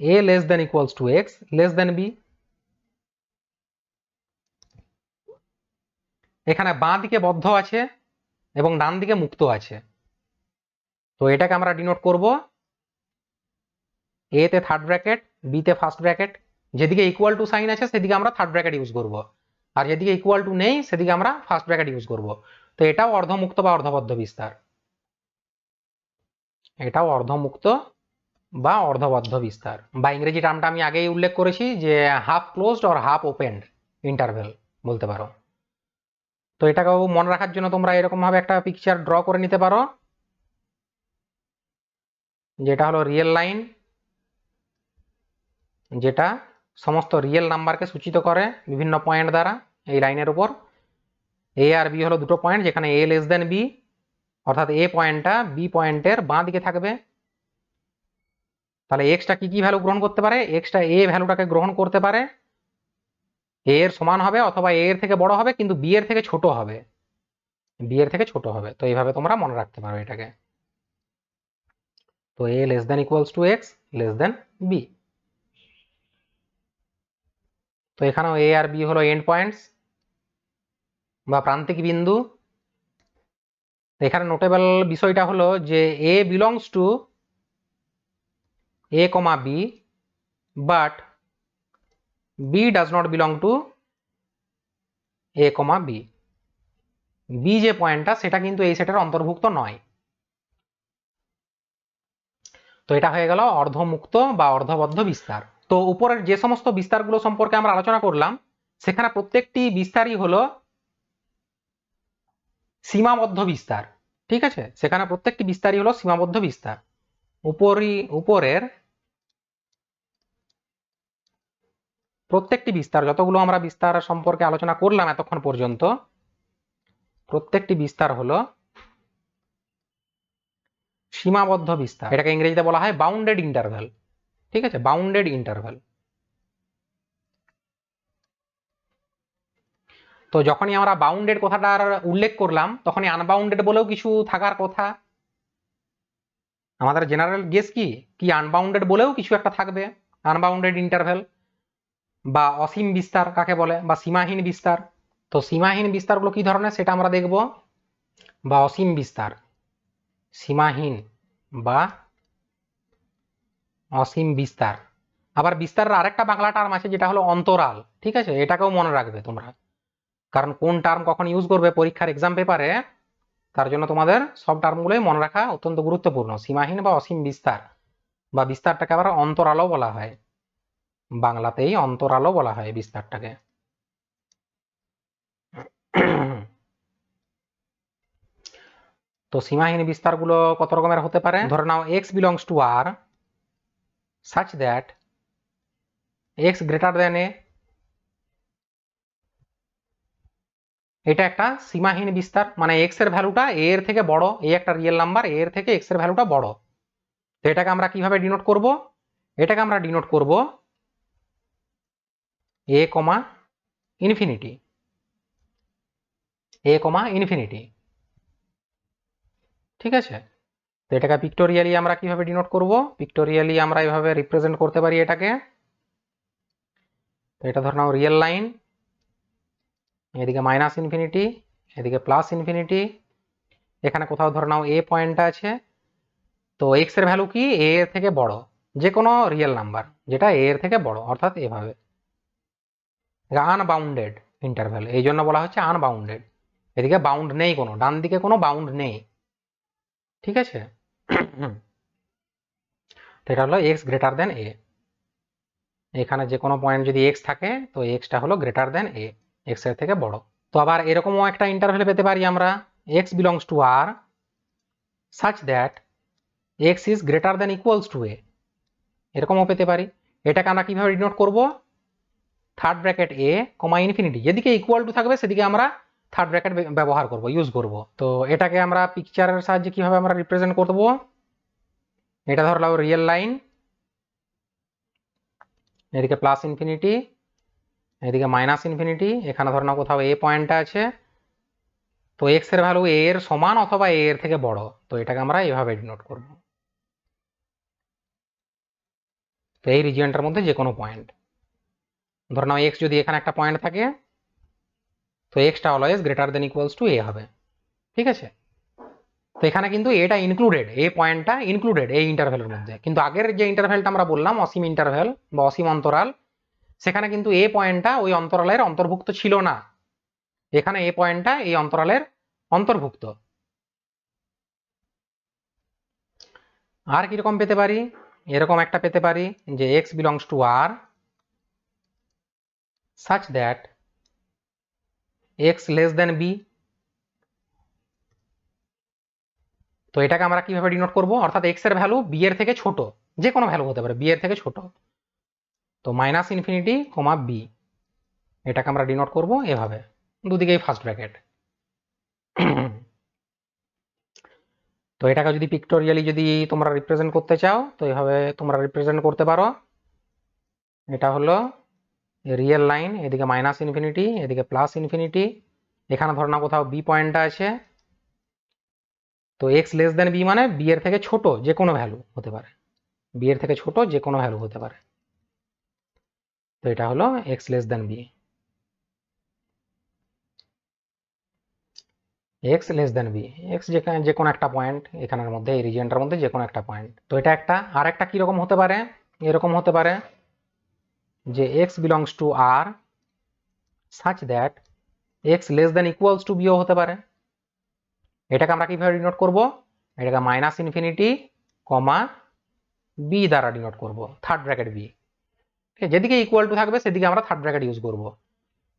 a less than equals to x less than b। এখানে বাঁ দিকে বদ্ধ আছে এবং ডান দিকে মুক্ত আছে। তো এটাকে আমরা ডিনোট করব এ তে থার্ড ব্র্যাকেট, বি তে ফার্স্ট ব্র্যাকেট, যেদিকে ইকুয়াল টু সাইন আছে সেদিকে আমরা থার্ড ব্র্যাকেট ইউজ করব, আর যেদিকে ইকুয়াল টু নেই সেদিকে আমরা ফার্স্ট ব্র্যাকেট ইউজ করব। তো এটাও অর্ধমুক্ত বা অর্ধবদ্ধ বিস্তার, এটাও অর্ধমুক্ত বা অর্ধবদ্ধ বিস্তার, বা ইংরেজি টার্মটা আমি আগেই উল্লেখ করেছি যে half closed or half opened interval বলতে পারো। তো এটাকেও মনে রাখার জন্য তোমরা এরকম ভাবে একটা পিকচার ড্র করে নিতে পারো, যেটা হলো রিয়েল লাইন, যেটা সমস্ত রিয়েল নাম্বারকে সূচিত করে বিভিন্ন পয়েন্ট দ্বারা। এই লাইনের উপর এ আর বি হলো দুটো পয়েন্ট, যেখানে এ লেস দেন বি, অর্থাৎ এ পয়েন্টটা বি পয়েন্টের বাঁ দিকে থাকবে। তাহলে এক্সটা কি কি ভ্যালু গ্রহণ করতে পারে? এক্সটা এ ভ্যালুটাকে গ্রহণ করতে পারে, এ এর সমান হবে অথবা এ এর থেকে বড় হবে, কিন্তু বি এর থেকে ছোট হবে, বি এর থেকে ছোট হবে। তো এইভাবে তোমরা মনে রাখতে পারো এটাকে। তো a less than equals to x less than b. তো এখানেও এ আর বি হলো এন্ড পয়েন্টস বা প্রান্তিক বিন্দু। এখানে নোটেবল বিষয়টা হলো যে a belongs to a comma b but b does not belong to a comma b, b যে পয়েন্টটা সেটা কিন্তু এই সেটের অন্তর্ভুক্ত নয়। তো এটা হয়ে গেল অর্ধমুক্ত বা অর্ধবদ্ধ বিস্তার। তো উপরের যে সমস্ত বিস্তারগুলো সম্পর্কে আমরা আলোচনা করলাম সেখানে প্রত্যেকটি বিস্তারই হলো সীমাবদ্ধ বিস্তার, ঠিক আছে? সেখানে প্রত্যেকটি বিস্তারই হলো সীমাবদ্ধ বিস্তার। উপরের প্রত্যেকটি বিস্তার, যতগুলো আমরা বিস্তার সম্পর্কে আলোচনা করলাম এতক্ষণ পর্যন্ত, প্রত্যেকটি বিস্তার হলো সীমাবদ্ধ বিস্তার। এটাকে ইংরেজিতে বলা হয় বাউন্ডেড ইন্টারভ্যাল, ঠিক আছে? Bounded interval. তো যখনই আমরা বাউন্ডেড কথাটার উল্লেখ করলাম তখনই আনবাউন্ডেড বলেও কিছু থাকার কথা। আমাদের জেনারেল গেস কি আনবাউন্ডেড বলেও কিছু একটা থাকবে, আনবাউন্ডেড ইন্টারভ্যাল বা অসীম বিস্তার কাকে বলে, বা সীমাহীন বিস্তার। তো সীমাহীন বিস্তারগুলো কি ধরনের সেটা আমরা দেখব, বা অসীম বিস্তার, সীমাহীন বা অসীম বিস্তার। আবার বিস্তারের আরেকটা বাংলা টার্ম আছে যেটা হলো অন্তরাল, ঠিক আছে? এটাকেও মনে রাখবে তোমরা, কারণ কোন টার্ম কখন ইউজ করবে পরীক্ষার এক্সাম পেপারে, তার জন্য তোমাদের সব টার্মগুলোই মনে রাখা অত্যন্ত গুরুত্বপূর্ণ। সীমাহীন বা অসীম বিস্তার, বা বিস্তারটাকে আবার অন্তরালও বলা হয়, বাংলাতেই অন্তরালও বলা হয় বিস্তারটাকে। তো সীমাহীন বিস্তারগুলো কত রকমের হতে পারে? ধরে নাও x belongs to r such that x greater than a, এটা একটা সীমাহীন বিস্তার, মানে x এর ভ্যালুটা a এর থেকে বড়, a একটা রিয়েল নাম্বার, a এর থেকে x এর ভ্যালুটা বড়। তো এটাকে আমরা কিভাবে ডিনোট করব? এটাকে আমরা ডিনোট করব a comma infinity, a comma infinity, ঠিক আছে? তো এটাকে পিক্টোরিয়ালি আমরা কিভাবে ডিনোট করব? পিক্টোরিয়ালি আমরা এভাবে রিপ্রেজেন্ট করতে পারি এটাকে। তো এটা ধর নাও রিয়েল লাইন, এদিকে মাইনাস ইনফিনিটি, এদিকে প্লাস ইনফিনিটি, এখানে কোথাও ধরে নাও এ পয়েন্টটা আছে। তো এক্স এর ভ্যালু কি এ এর থেকে বড়, যে কোনো রিয়েল নাম্বার যেটা এ এর থেকে বড়, অর্থাৎ এভাবে আনবাউন্ডেড ইন্টারভ্যাল, এই জন্য বলা হচ্ছে আনবাউন্ডেড। এদিকে বাউন্ড নেই, কোনো ডান দিকে কোনো বাউন্ড নেই, ঠিক আছে? তো এটা হলো এক্স গ্রেটার দেন এ, এখানে যে কোনো পয়েন্ট যদি এক্স থাকে তো এক্সটা হলো গ্রেটার দেন এ, এক্স এর থেকে বড়। তো আবার এরকমও একটা ইন্টারভ্যাল পেতে পারি আমরা, x belongs to R such that x is greater than equals to a, এরকমও পেতে পারি। এটাকে আমরা কিভাবে ডিনোট করব? থার্ড ব্র্যাকেট এ কমা ইনফিনিটি, যেদিকে ইকুয়াল টু থাকবে সেদিকে আমরা থার্ড ব্র্যাকেট ব্যবহার করব, ইউজ করব। তো এটাকে আমরা পিকচারের সাহায্যে কিভাবে আমরা রিপ্রেজেন্ট করব? এটা ধরলাম রিয়েল লাইন, এদিকে প্লাস ইনফিনিটি, এদিকে মাইনাস ইনফিনিটি, এখানে ধর নাও কোথাও এ পয়েন্টটা আছে। তো এক্স এর ভ্যালু এ এর সমান অথবা এ এর থেকে বড়, তো এটাকে আমরা এইভাবে ডিনোট করব। তো এই রিজিয়নটার মধ্যে যে কোনো পয়েন্ট, ধর নাও এক্স যদি এখানে একটা পয়েন্ট থাকে, তো এক্সটা always greater than equals to a হবে। ঠিক আছে, তো এখানে কিন্তু এটা ইনক্লুডেড, এ পয়েন্টটা ইনক্লুডেড এই ইন্টারভ্যালের মধ্যে, কিন্তু আগের যে ইন্টারভ্যালটা আমরা বললাম অসীম ইন্টারভ্যাল বা অসীম অন্তরাল, সেখানে কিন্তু এ পয়েন্টটা ওই অন্তরালের অন্তর্ভুক্ত ছিল না, এখানে এ পয়েন্টটা এই অন্তরালের অন্তর্ভুক্ত। আর কিরকম পেতে পারি, এরকম একটা পেতে পারি যে x belongs to R such that x less than b। তো এটাকে আমরা কিভাবে ডিনোট করব, অর্থাৎ x এর ভ্যালু b এর থেকে ছোট, যে কোনো ভ্যালু হতে পারে b এর থেকে ছোট, তো মাইনাস ইনফিনিটি কমা b, এটাকে আমরা ডিনোট করব এভাবে, দুদিকেই ফার্স্ট ব্র্যাকেট। তো এটাকে যদি পিক্টোরিয়ালি যদি তোমরা রিপ্রেজেন্ট করতে চাও তো এভাবে তোমরা রিপ্রেজেন্ট করতে পারো। এটা হলো রিয়েল লাইন, এদিকে মাইনাস ইনফিনিটি, এদিকে প্লাস ইনফিনিটি, এখানে ধর না কোথাও বি পয়েন্টটা আছে, তো এক্স লেস দেন বি মানে বি এর থেকে ছোট যে কোনো ভ্যালু হতে পারে, বি এর থেকে ছোট যে কোনো ভ্যালু হতে পারে, তো এটা হলো x less than b, x less than b, x যে কোনো একটা পয়েন্ট এখানের মধ্যে, এই রিজিয়নটার মধ্যে যে কোনো একটা পয়েন্ট। তো এটা একটা, আর একটা কিরকম হতে পারে, এরকম হতে পারে যে x belongs to R such that x less than equals to বিও হতে পারে। এটাকে আমরা কিভাবে ডিনোট করব, এটাকে মাইনাস ইনফিনিটি কমা বি দ্বারা ডিনোট করব, থার্ড ব্র্যাকেট বি, যেদিকে ইকুয়াল টু থাকবে সেদিকে আমরা থার্ড ব্র্যাকেট ইউজ করব।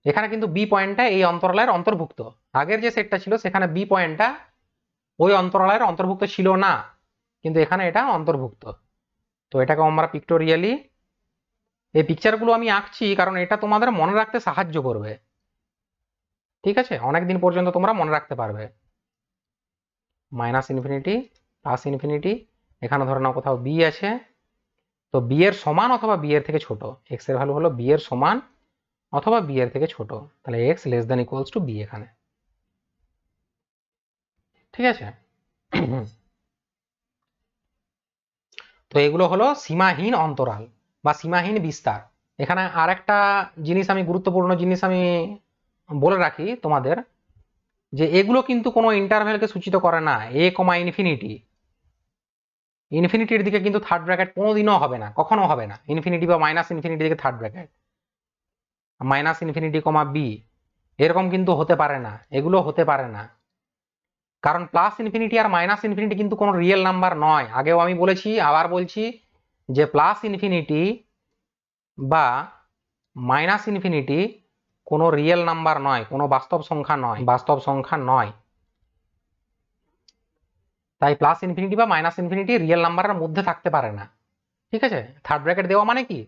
এখানে কিন্তু বি পয়েন্টটা এই অন্তরালের অন্তর্ভুক্ত, আগের যে সেটটা ছিল সেখানে বি পয়েন্টটা ওই অন্তরালের অন্তর্ভুক্ত ছিল না, কিন্তু এখানে এটা অন্তর্ভুক্ত। তো এটাকে আমরা পিক্টোরিয়ালি, এই পিকচারগুলো আমি আঁকছি কারণ এটা তোমাদের মনে রাখতে সাহায্য করবে, ঠিক আছে, অনেকদিন পর্যন্ত তোমরা মনে রাখতে পারবে। মাইনাস ইনফিনিটি প্লাস ইনফিনিটি, এখানে ধরে নাও কোথাও বি আছে, তো বি এর সমান অথবা বি এর থেকে ছোট, এক্স এর ভ্যালু হলো বি এর সমান অথবা বি এর থেকে ছোট, তাহলে x less than equals to b এখানে। ঠিক আছে, তো এগুলো হলো সীমাহীন অন্তরাল বা সীমাহীন বিস্তার। এখানে আর একটা জিনিস আমি, গুরুত্বপূর্ণ জিনিস আমি বলে রাখি তোমাদের, যে এগুলো কিন্তু কোনো ইন্টারভ্যালকে সূচিত করে না, এ কমা ইনফিনিটি, ইনফিনিটির দিকে কিন্তু থার্ড ব্র্যাকেট কোনোদিনও হবে না, কখনো হবে না, ইনফিনিটি বা মাইনাস ইনফিনিটির দিকে third bracket, minus infinity comma b এরকম কিন্তু হতে পারে না, এগুলো হতে পারে না, কারণ প্লাস ইনফিনিটি আর মাইনাস ইনফিনিটি কিন্তু কোনো রিয়েল নাম্বার নয়। আগেও আমি বলেছি, আবার বলছি, যে প্লাস ইনফিনিটি বা মাইনাস ইনফিনিটি কোনো রিয়েল নাম্বার নয়, কোনো বাস্তব সংখ্যা নয়, বাস্তব সংখ্যা নয়। তাই প্লাস ইনফিনিটি বা মাইনাস ইনফিনিটি রিয়েল নাম্বারের মধ্যে থাকতে পারে না। ঠিক আছে, থার্ড ব্র্যাকেট দেওয়া মানে কি,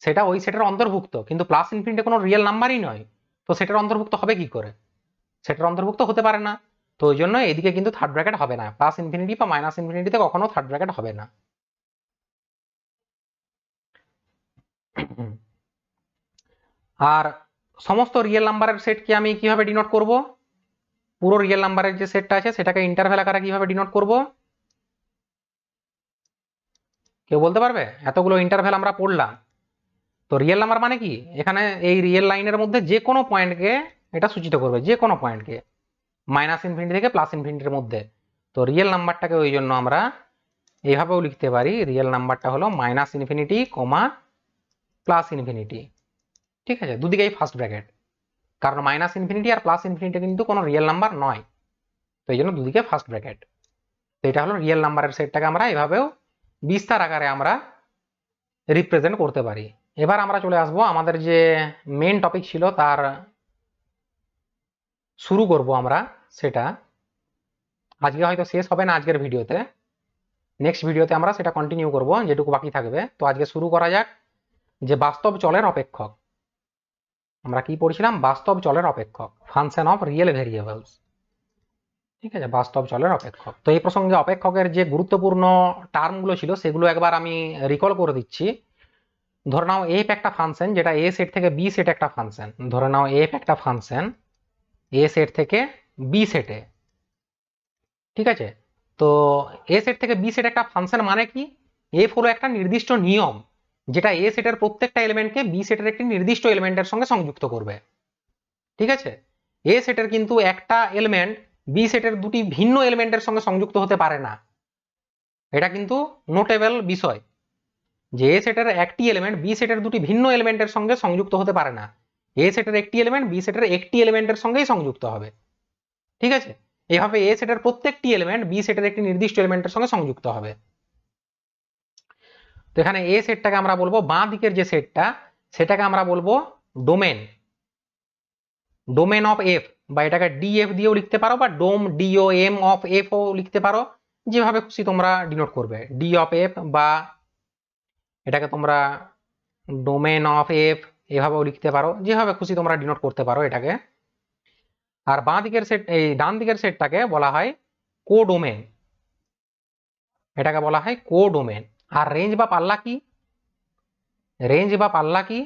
সেটা ওই সেটের অন্তর্ভুক্ত, কিন্তু প্লাস ইনফিনিটি কোনো রিয়েল নাম্বারই নয়, তো সেটার অন্তর্ভুক্ত হবে কি করে, সেটার অন্তর্ভুক্ত হতে পারে না। তো ওই জন্য এদিকে কিন্তু থার্ড ব্র্যাকেট হবে না, প্লাস ইনফিনিটি বা মাইনাস ইনফিনিটিতে কখনো থার্ড ব্র্যাকেট হবে না। আর সমস্ত রিয়েল নাম্বারের সেটকে আমি কিভাবে ডিনোট করব, পুরো রিয়েল নাম্বারের যে সেটটা আছে সেটাকে ইন্টারভ্যাল আকারে কিভাবে ডিনোট করব, কেউ বলতে পারবে? এতগুলো ইন্টারভ্যাল আমরা পড়লাম, তো রিয়েল নাম্বার মানে কি, এখানে এই রিয়েল লাইনের মধ্যে যে কোনো পয়েন্টকে এটা সূচিত করবে, যে কোনো পয়েন্টকে, মাইনাস ইনফিনিটি থেকে প্লাস ইনফিনিটির মধ্যে। তো রিয়েল নাম্বারটাকে ওই জন্য আমরা এইভাবেও লিখতে পারি, রিয়েল নাম্বারটা হলো মাইনাস ইনফিনিটি কমা প্লাস ইনফিনিটি। ঠিক আছে, দুদিকেই ফার্স্ট ব্র্যাকেট, কারণ মাইনাস ইনফিনিটি আর প্লাস ইনফিনিটি কিন্তু কোনো রিয়েল নাম্বার নয়, তো এই জন্য দুদিকে ফার্স্ট ব্র্যাকেট। তো এটা হলো রিয়েল নাম্বারের সেটটাকে আমরা এভাবেও বিস্তার আকারে আমরা রিপ্রেজেন্ট করতে পারি। এবার আমরা চলে আসবো আমাদের যে মেন টপিক ছিল তার শুরু করব আমরা, সেটা আজকে হয়তো শেষ হবে না আজকের ভিডিওতে, নেক্সট ভিডিওতে আমরা সেটা কন্টিনিউ করব যেটুকু বাকি থাকবে। তো আজকে শুরু করা যাক যে বাস্তব চলের অপেক্ষক। আমরা কি পড়ছিলাম, বাস্তব চলের অপেক্ষক, ফাংশন অফ রিয়েল ভেরিয়েবলস। ঠিক আছে, বাস্তব চলের অপেক্ষক। তো এই প্রসঙ্গে অপেক্ষকের যে গুরুত্বপূর্ণ টার্মগুলো ছিল সেগুলো একবার আমি রিকল করে দিচ্ছি। ধরে নাও এফ একটা ফাংশন, যেটা এ সেট থেকে বি সেট একটা ফাংশন, ধরে নাও এফ একটা ফাংশন এ সেট থেকে বি সেটে। ঠিক আছে, তো এ সেট থেকে বি সেট একটা ফাংশন মানে কি, এফ হলো একটা নির্দিষ্ট নিয়ম যেটা এ সেটের প্রত্যেকটা এলিমেন্টকে বি সেটের একটি নির্দিষ্ট এলিমেন্টের সঙ্গে সংযুক্ত করবে। ঠিক আছে, এ সেটের কিন্তু একটা এলিমেন্ট বি সেটের দুটি ভিন্ন এলিমেন্টের সঙ্গে সংযুক্ত হতে পারে না। এটা কিন্তু নোটেবল বিষয় যে এ সেটের একটি এলিমেন্ট বি সেটের দুটি ভিন্ন এলিমেন্টের সঙ্গে সংযুক্ত হতে পারে না। এ সেটের একটি এলিমেন্ট বি সেটের একটি এলিমেন্টের সঙ্গেই সংযুক্ত হবে। ঠিক আছে, এভাবে এ সেটের প্রত্যেকটি এলিমেন্ট বি সেটের একটি নির্দিষ্ট এলিমেন্টের সঙ্গে সংযুক্ত হবে। তো এখানে এ সেটটাকে আমরা বলবো, বাঁ দিকের যে সেটটা সেটাকে আমরা বলবো ডোমেন, ডোমেন অফ এফ, বা এটাকে ডিএফ দিয়েও লিখতে পারো, বা ডোম ডিওএম অফ এফ ও লিখতে পারো, যেভাবে খুশি তোমরা ডিনোট করবে। ডি অফ এফ, বা এটাকে তোমরা ডোমেন অফ এফ এভাবেও লিখতে পারো, যেভাবে খুশি তোমরা ডিনোট করতে পারো এটাকে। আর বাঁ দিকের সেট, এই ডান দিকের সেটটাকে বলা হয় কোডোমেন, এটাকে বলা হয় কোডোমেন। আর রেঞ্জ বা পাল্লা কি? রেঞ্জ বা পাল্লা কি?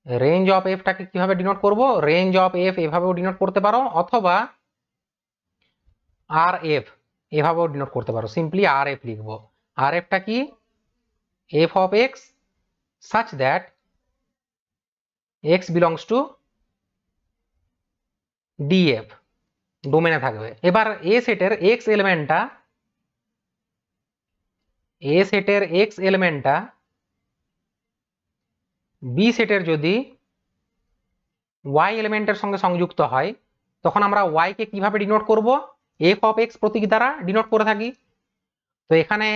রেঞ্জ অফ এফটাকে কিভাবে ডিনোট করব? রেঞ্জ অফ এফ এভাবেও ডিনোট করতে পারো, অথবা আর এফ এভাবেও ডিনোট করতে পারো। সিম্পলি আর এফ লিখবো। আর এফটা কি? F of x such that x belongs to df, ডোমেনে থাকবে। এবার এ সেটের x এলিমেন্টটা, এ সেটের x এলিমেন্টটা বি সেটের যদি y এলিমেন্টের সঙ্গে সংযুক্ত হয়, তখন আমরা y কে কিভাবে ডিনোট করব? f অফ x প্রতীক দ্বারা ডিনোট করে থাকি। তো এখানে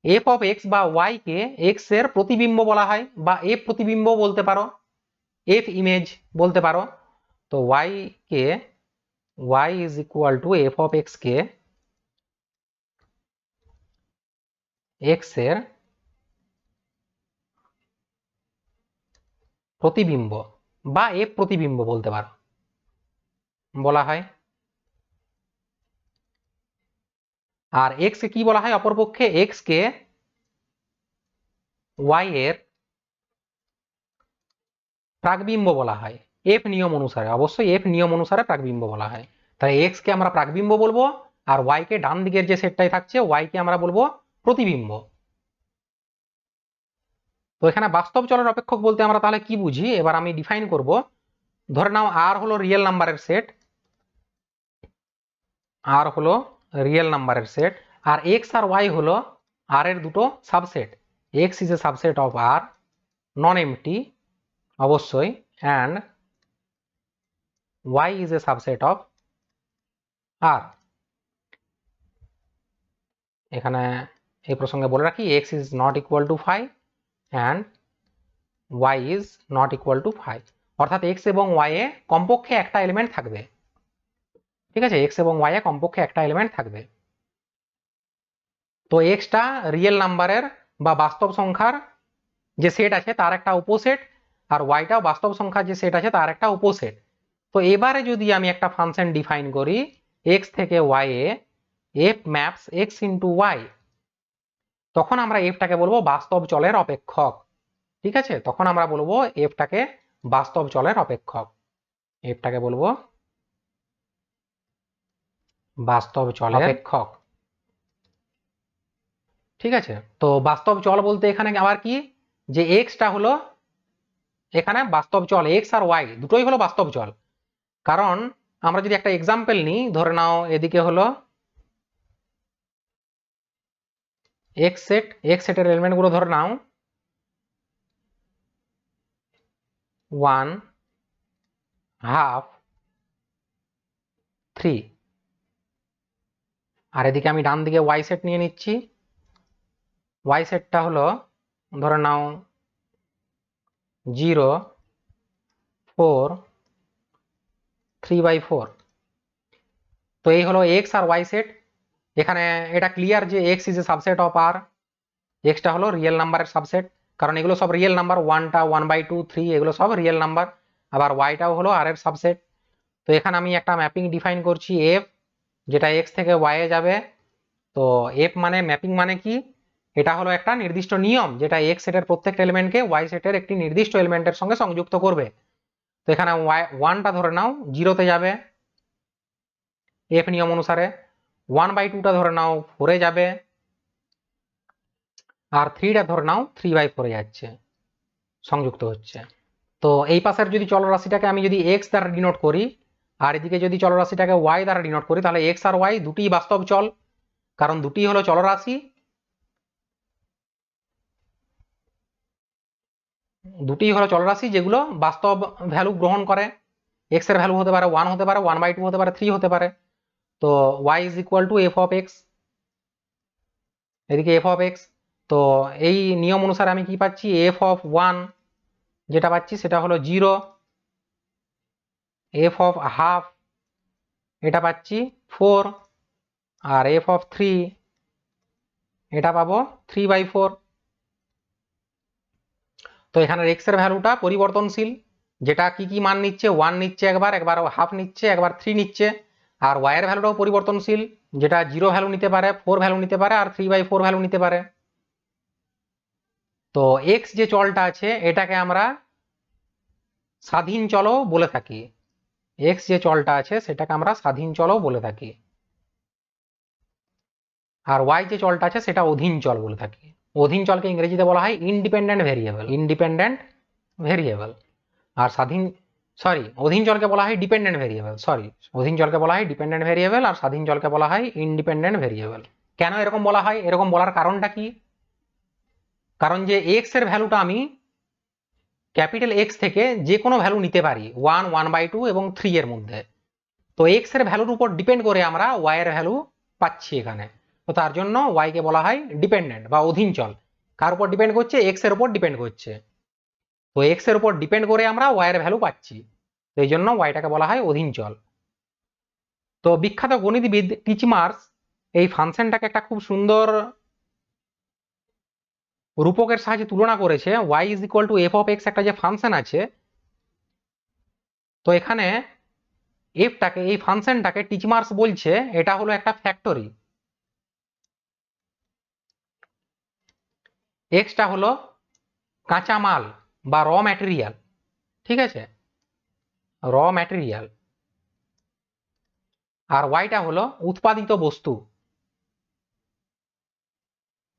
f অফ x বা y কে x এর প্রতিবিম্ব বলা হয়, বা f প্রতিবিম্ব বলতে পারো, f ইমেজ বলতে পারো। তো y K, y is equal to f of x K x এর প্রতিবিম্ব বা f প্রতিবিম্ব বলতে পারো, বলা হয়। আর x কে কি বলা হয়? অপরপক্ষে x কে y এর প্রাকবিম্ব বলা হয়, f নিয়ম অনুসারে। অবশ্যই f নিয়ম অনুসারে প্রাকবিম্ব বলা হয়। তাই x কে আমরা প্রাকবিম্ব বলবো, আর y কে, ডান দিকের যে সেটটাই থাকছে, y কে আমরা বলবো প্রতিবিম্ব। তো এখানে বাস্তব চলের অপেক্ষক বলতে আমরা তাহলে কি বুঝি, এবার আমি ডিফাইন করব। ধরে নাও আর হলো রিয়েল নাম্বারের সেট, আর হলো রিয়েল নাম্বারের সেট, আর এক্স আর ওয়াই হলো আর এর দুটো subset. X is a subset of R, non empty অবশ্যই, and y is a subset of R. এখানে এই প্রসঙ্গে বলে রাখি, x is not equal to 5 and y is not equal to 5, অর্থাৎ এক্স এবং ওয়াই এ কমপক্ষে একটা এলিমেন্ট থাকবে। ঠিক আছে, এক্স এবং ওয়াই এ কমপক্ষে একটা এলিমেন্ট থাকবে। তো এক্সটা রিয়েল নাম্বারের বা বাস্তব সংখ্যার যে সেট আছে তার একটা উপসেট, আর ওয়াইটাও বাস্তব সংখ্যার যে সেট আছে তার একটা উপসেট। তো এবারে যদি আমি একটা ফাংশন ডিফাইন করি এক্স থেকে ওয়াই এ, f maps x into y, তখন আমরা এফটাকে বলবো বাস্তব চলের অপেক্ষক। ঠিক আছে, তখন আমরা বলবো এফটাকে বাস্তব চলের অপেক্ষক, এফটাকে বলবো বাস্তব চলের অপেক্ষক। ঠিক আছে, তো বাস্তব চল বলতে এখানে আবার কি, যে এক্সটা হলো এখানে বাস্তব চল, এক্স আর ওয়াই দুটোই হলো বাস্তব চল। কারণ আমরা যদি একটা এক্সাম্পল নিই, ধরে নাও এদিকে হলো এক্স সেট, এক্স সেটের এলিমেন্ট গুলো ধরে নাও 1, হাফ, 3, আর এদিকে আমি ডান দিকে ওয়াই সেট নিয়ে নিচ্ছি। ওয়াই সেটটা হলো ধরে নাও 0, 4, 3/4। তো এই হলো এক্স আর ওয়াই সেট। এখানে এটা ক্লিয়ার যে x is a subset of R, এক্সটা হলো রিয়েল নাম্বারের সাবসেট, কারণ এগুলো সব রিয়েল নাম্বার, 1টা 1/2 3 এগুলো সব রিয়েল নাম্বার। আবার ওয়াইটাও হলো আর এর সাবসেট। তো এখানে আমি একটা ম্যাপিং ডিফাইন করছি এফ, যেটা এক্স থেকে ওয়াই এ যাবে। তো এফ মানে ম্যাপিং মানে কি, এটা হলো একটা নির্দিষ্ট নিয়ম যেটা এক্স সেটের প্রত্যেকটা এলিমেন্টকে ওয়াই সেটের একটি নির্দিষ্ট এলিমেন্টের সঙ্গে সংযুক্ত করবে। তো এখানে ওয়াই 1টা ধরে নাও 0-তে যাবে এফ নিয়ম অনুসারে, 1/2টা ধরে নাও 4-এ যাবে, আর 3টা ধরে নাও 3/4-এ যাচ্ছে, সংযুক্ত হচ্ছে। তো এই পাশের যদি চলরাশিটাকে আমি যদি এক্স দ্বারা ডিনোট করি, আর এদিকে যদি চলরাশিটাকে ওয়াই দ্বারা ডিনোট করি তাহলে এক্স আর ওয়াই দুটি বাস্তব চল, কারণ দুটি হলো চলরাশি, দুটি হলো চলরাশি যেগুলো বাস্তব ভ্যালু গ্রহণ করে। এক্স এর ভ্যালু হতে পারে 1 হতে পারে 1/2 হতে পারে 3 হতে পারে। তো y is equal to f of x, এদিকে এফ অফ এক্স। তো এই নিয়ম অনুসারে আমি কি পাচ্ছি, এফ অফ 1 যেটা পাচ্ছি সেটা হলো 0, এফ অফ হাফ এটা পাচ্ছি 4, আর এফ অফ 3 এটা পাবো 3/4। তো এখানে এক্স এর ভ্যালুটা পরিবর্তনশীল, যেটা কি কি মান নিচ্ছে, 1 নিচ্ছে একবার, একবার হাফ নিচ্ছে, একবার 3 নিচ্ছে। আর ওয়াই এর ভ্যালুটাও পরিবর্তনশীল, যেটা 0 ভ্যালু নিতে পারে, 4 ভ্যালু নিতে পারে, আর 3/4 ভ্যালু নিতে পারে। তো এক্স যে চলটা আছে এটাকে আমরা স্বাধীন চলও বলে থাকি, এক্স যে চলটা আছে সেটাকে আমরা স্বাধীন চলও বলে থাকি। আর ওয়াই যে চলটা আছে সেটা অধীন চল বলে থাকি। অধীন চলকে ইংরেজিতে বলা হয় ইন্ডিপেন্ডেন্ট ভেরিয়েবল, ইন্ডিপেন্ডেন্ট ভেরিয়েবল। আর স্বাধীন, সরি, অধীন চলকে বলা হয় ডিপেন্ডেন্ট ভেরিয়েবল, সরি, অধীন চলকে বলা হয় ডিপেন্ডেন্ট ভেরিয়েবল আর স্বাধীন চলকে বলা হয় ইন্ডিপেন্ডেন্ট ভেরিয়েবল। কেন এরকম বলা হয়, এরকম বলার কারণটা কি, কারণ যে এক্স এর ভ্যালুটা আমি ক্যাপিটাল এক্স থেকে যে কোনো ভ্যালু নিতে পারি 1, 1/2 এবং 3 এর মধ্যে। তো এক্স এর ভ্যালুর উপর ডিপেন্ড করে আমরা ওয়াই এর ভ্যালু পাচ্ছি এখানে। তো তার জন্য ওয়াই কে বলা হয় ডিপেন্ডেন্ট বা অধীন চল। কার উপর ডিপেন্ড করছে, এক্স এর উপর ডিপেন্ড করছে। তো এক্স এর উপর ডিপেন্ড করে আমরা ওয়াই এর ভ্যালু পাচ্ছি, তো এই জন্য ওয়াইটাকে বলা হয় অধীন চল। তো বিখ্যাত গণিতবিদ টিচমার্স এই ফাংশনটাকে একটা খুব সুন্দর রূপকের সাহায্যে তুলনা করেছে। Y is equal to f of x একটা যে ফাংশন আছে, তো এখানে এফটাকে, এই ফাংশনটাকে টিচমার্স বলছে এটা হলো একটা ফ্যাক্টরি। এক্সটা হলো কাঁচামাল বা র ম্যাটেরিয়াল, ঠিক আছে, র ম্যাটেরিয়াল। আর ওয়াইটা হলো উৎপাদিত বস্তু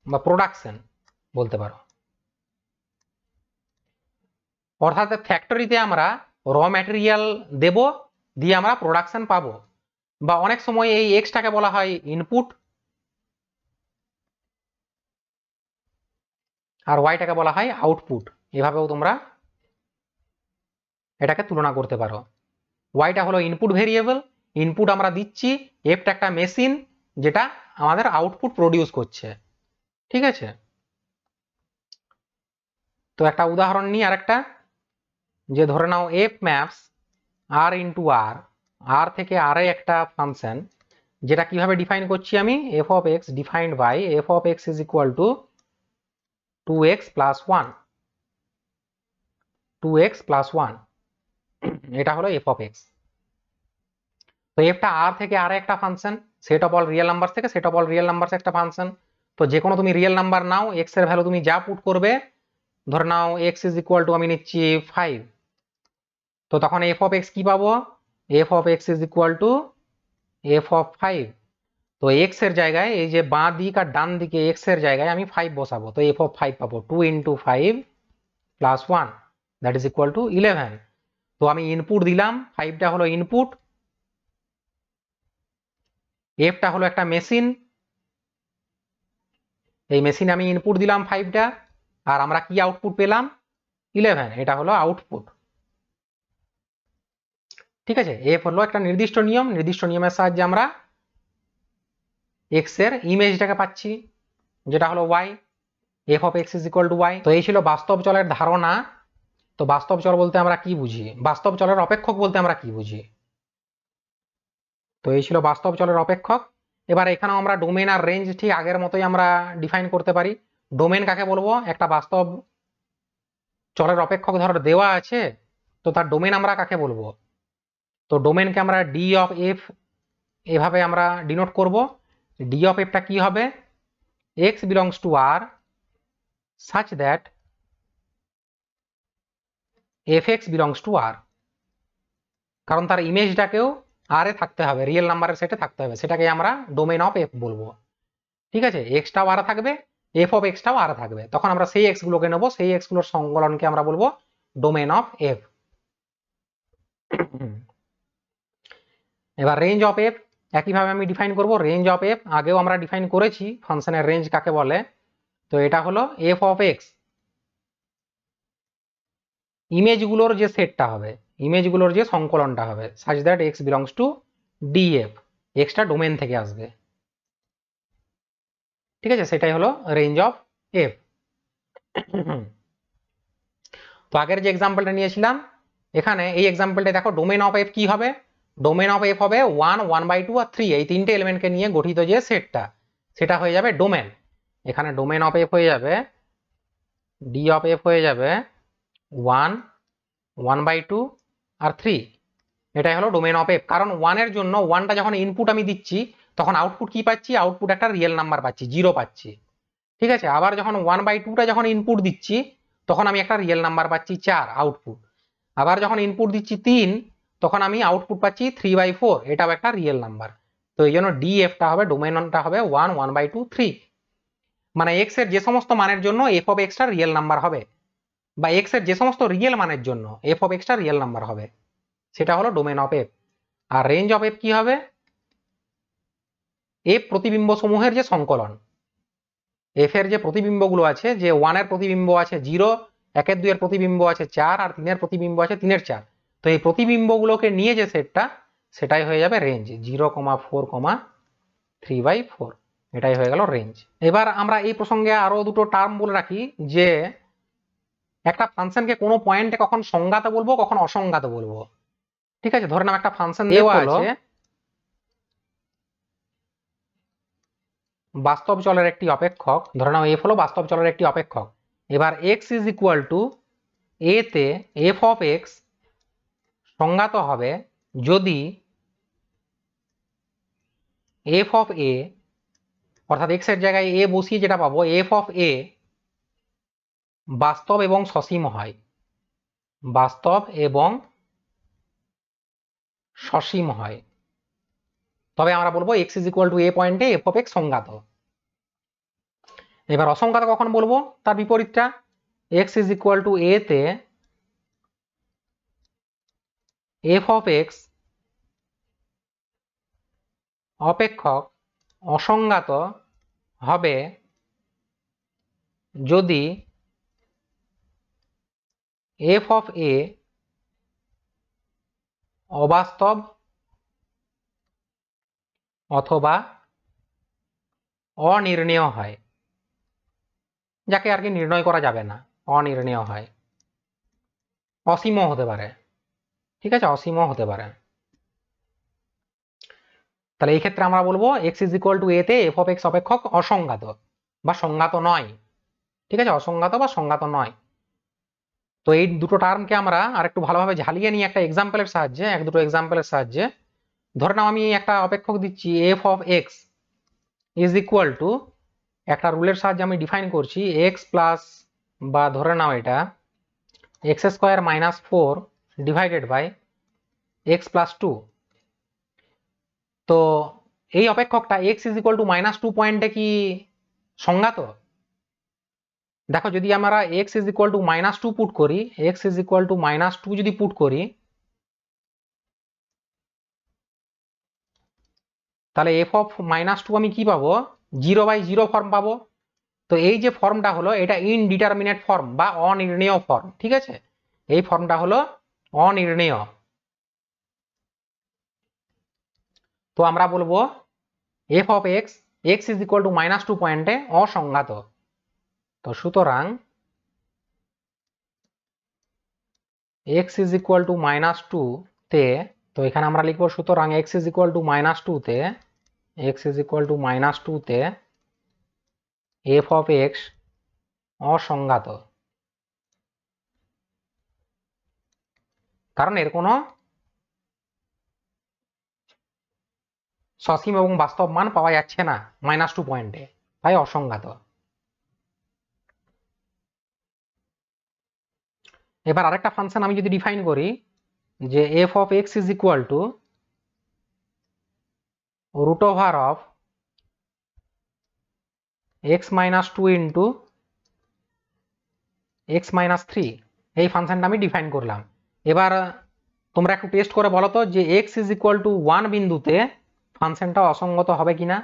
বা প্রোডাকশন বলতে পারো। অর্থাৎ ফ্যাক্টরিতে আমরা র ম্যাটেরিয়াল দেব, দিয়ে আমরা প্রোডাকশন পাবো। বা অনেক সময় এই এক্সটাকে বলা হয় ইনপুট, আর ওয়াইটাকে বলা হয় আউটপুট। এভাবেও তোমরা এটাকে তুলনা করতে পারো। ওয়াইটা হলো ইনপুট ভেরিয়েবল, ইনপুট আমরা দিচ্ছি, এফটা একটা মেশিন যেটা আমাদের আউটপুট প্রডিউস করছে, ঠিক আছে। তো একটা উদাহরণ নিই আরেকটা, যে ধরে নাও এফ ম্যাপস আর ইন্টু আর, আর থেকে আর এ একটা ফাংশন, যেটা কিভাবে ডিফাইন করছি আমি, f of x defined by f of x is equal to 2x plus 1, 2x plus 1, এটা হলো এফ অফ এক্স। তো এফটা আর থেকে আর একটা function, set of all real number থেকে set of all real number একটা function. তো যে কোনো তুমি রিয়েল নাম্বার নাও, এক্স এর ভ্যালু তুমি যা পুট করবে, ধরে নাও এক্স ইজ ইকুয়াল টু আমি নিচ্ছি 5, তো তখন এফ অফ এক্স কি পাবো, f of x is equal to f of 5। তো এক্স এর জায়গায় এই যে বাঁ দিক আর ডান দিকে এক্স এর জায়গায় আমি 5 বসাবো, তো এফ অফ 5 পাবো 2 × 5 plus 1 that is equal two 11। তো আমি ইনপুট দিলাম, 5টা হলো ইনপুট, এফটা হলো একটা মেশিন, এই মেশিনে আমি ইনপুট দিলাম 5টা, আর আমরা কি আউটপুট পেলাম 11, এটা হলো আউটপুট, ঠিক আছে। এফ হলো একটা নির্দিষ্ট নিয়ম, নির্দিষ্ট নিয়মের সাহায্যে আমরা এক্স এর ইমেজটাকে পাচ্ছি, যেটা হলো y, f of x is equal to y. তো এই ছিল বাস্তব চলের ধারণা। তো বাস্তব চল বলতে আমরা কি বুঝি, বাস্তব চলের অপেক্ষক বলতে আমরা কি বুঝি, তো এই ছিল বাস্তব চলের অপেক্ষক। এবার এখানেও আমরা ডোমেন আর রেঞ্জ ঠিক আগের মতোই আমরা ডিফাইন করতে পারি। ডোমেন কাকে বলবো, একটা বাস্তব চলের অপেক্ষক ধরো দেওয়া আছে, তো তার ডোমেন আমরা কাকে বলবো, তো ডোমেনকে আমরা ডি অফ এফ এভাবে আমরা ডিনোট করব। ডি অফ এফটা কি হবে, x belongs to R such that fx belongs to r, কারণ তার ইমেজটাকেও আর এ থাকতে হবে, রিয়েল নাম্বারের সেটে থাকতে হবে, সেটাকে আমরা ডোমেন অফ এফ বলবো, ঠিক আছে। এক্সটাও আর থাকবে, এফ অফ এক্সটাও আর থাকবে, তখন আমরা সেই এক্স গুলোকে নেবো, সেই এক্স গুলোর সংকলনকে আমরা বলবো ডোমেন অফ এফ। এবার রেঞ্জ অফ এফ একইভাবে আমি ডিফাইন করব। রেঞ্জ অফ এফ আগেও আমরা ডিফাইন করেছি ফাংশনের রেঞ্জ কাকে বলে। তো এটা হলো এফ অফ এক্স, ইমেজগুলোর যে সেটটা হবে, ইমেজগুলোর যে সংকলনটা হবে, such that x belongs two DF, extra domain থেকে আসবে। ঠিক আছে, সেটাই হলো রেঞ্জ অফ এফ। তো আগের যে এক্সাম্পলটা নিয়েছিলাম, এখানে এই এক্সাম্পলটা দেখো ডোমেন অফ এফ কি হবে, ডোমেন অফ এফ হবে 1, 1/2 আর 3, এই তিনটে এলিমেন্টকে নিয়ে গঠিত যে সেটটা, সেটা হয়ে যাবে ডোমেন। এখানে ডোমেন অফ এফ হয়ে যাবে, ডি অফ এফ হয়ে যাবে 1, 1/2 আর 3, এটাই হলো ডোমেন অফ এফ। কারণ 1 এর জন্য 1টা যখন ইনপুট আমি দিচ্ছি তখন আউটপুট কি পাচ্ছি, আউটপুট একটা রিয়েল নাম্বার পাচ্ছি, 0 পাচ্ছি। ঠিক আছে, আবার যখন 1/2টা যখন ইনপুট দিচ্ছি তখন আমি একটা রিয়েল নাম্বার পাচ্ছি 4 আউটপুট। আবার যখন ইনপুট দিচ্ছি 3 তখন আমি আউটপুট পাচ্ছি 3/4, এটাও একটা রিয়েল নাম্বার। তো এই জন্য ডিএফটা হবে, ডোমেনটা হবে 1, 1/2, 3। মানে এক্স এর যে সমস্ত মানের জন্য এফ অফ এক্সটা রিয়েল নাম্বার হবে, বা এক্স এর যে সমস্ত রিয়েল মানের জন্য এফ অফ এক্সটা রিয়েল নাম্বার হবে, সেটা হলো ডোমেন অফ এফ। আর রেঞ্জ অফ এফ কি হবে, এফ প্রতিবিম্ব সমূহের যে সংকলন, এফ এর যে প্রতিবিম্বগুলো আছে, যে 1 এর প্রতিবিম্ব আছে 0, 1 এর 2 এর প্রতিবিম্ব আছে 4, আর 3 এর প্রতিবিম্ব আছে 3 এর 4। তো এই প্রতিবিম্বগুলোকে নিয়ে যে সেটটা, সেটাই হয়ে যাবে রেঞ্জ, 0, 4, 3/4, এটাই হয়ে গেল রেঞ্জ। এবার আমরা এই প্রসঙ্গে আরো দুটো টার্ম বলে রাখি, যে একটা ফাংশনকে কোনো পয়েন্টে কখন সংজ্ঞাত বলবো, কখন অসংজ্ঞাত বলবো। ঠিক আছে, ধরে নাও একটা ফাংশন দেওয়া আছে বাস্তব চলের একটি অপেক্ষক, ধরে নাও এফ হলো বাস্তব চলের একটি অপেক্ষক। এবার এক্স ইজ ইকুয়াল টু এ তে এফ অফ এক্স সংজ্ঞাত হবে যদি এফ অফ এ, অর্থাৎ এক্স এর জায়গায় এ বসিয়ে যেটা পাবো, এফ অফ এ বাস্তব এবং সসীম হয়, বাস্তব এবং সসীম হয়, তবে আমরা বলবো এক্স ইজ ইকুয়াল টু এ পয়েন্টে এফ অফ এক্স সংজ্ঞাত। এবার অসংজ্ঞাত কখন বলবো, তার বিপরীতটা, এক্স ইজ ইকুয়াল টু এ তে এফ অফ এক্স অপেক্ষক অসংজ্ঞাত হবে যদি এফ অফ এ অবাস্তব অথবা অনির্ণেয় হয়, যাকে আর কি নির্ণয় করা যাবে না, অনির্ণেয় হয়, অসীম হতে পারে। ঠিক আছে, অসীম হতে পারে। তাহলে এই ক্ষেত্রে আমরা বলবো এক্স ইজ ইকুয়াল টু এ তে এফ অফ এক্স অপেক্ষক অসংজ্ঞাত বা সংজ্ঞাত নয়। ঠিক আছে, অসংজ্ঞাত বা সংজ্ঞাত নয়। তো এই দুটো টার্মকে আমরা আর একটু ভালোভাবে ঝালিয়ে নিয়ে একটা এক্সাম্পলের সাহায্যে, এক দুটো এক্সাম্পলের সাহায্যে, ধরে নাও আমি একটা অপেক্ষক দিচ্ছি F of x is equal two, একটা রুলের সাহায্যে আমি ডিফাইন করছি এক্স প্লাস, বা ধরে নাও এটা x square minus 4 divided by x plus 2। তো এই অপেক্ষকটা এক্স ইজ ইকুয়াল টু -2 পয়েন্টে কি সংজ্ঞাত? দেখো, যদি আমরা x is equal to -2 put করি, এক্স ইজ ইকুয়াল টু -2 যদি পুট করি, তাহলে এফ অফ -2 আমি কি পাবো, 0/0 ফর্ম পাবো। তো এই যে ফর্মটা হলো এটা ইনডিটারমিনেট ফর্ম বা অনির্ণেয় ফর্ম। ঠিক আছে, এই ফর্মটা হলো অনির্ণেয়। তো আমরা বলবো F of x, x is equal to -2 পয়েন্টে অসংজ্ঞাত। তো সুতরাং এক্স ইজ ইকুয়াল টু -2 তে, তো এখানে আমরা লিখবো সুতরাং এক্স ইজ ইকুয়াল টু -2 তে, এক্স ইজ ইকুয়াল টু -2 তে এফ অফ এক্স অসংজ্ঞাত, কারণ এর কোনো সসীম এবং বাস্তব মান পাওয়া যাচ্ছে না -2 পয়েন্টে, তাই অসংজ্ঞাত। এবার আরেকটা ফাংশন আমি যদি ডিফাইন করি, যে f of x is equal to root over of x minus 2 into x minus 3, এই ফাংশনটা আমি ডিফাইন করলাম। এবার তোমরা একটু টেস্ট করে বলো তো যে এক্স ইজ ইকুয়াল টু 1 বিন্দুতে ফাংশনটা অসঙ্গত হবে কিনা,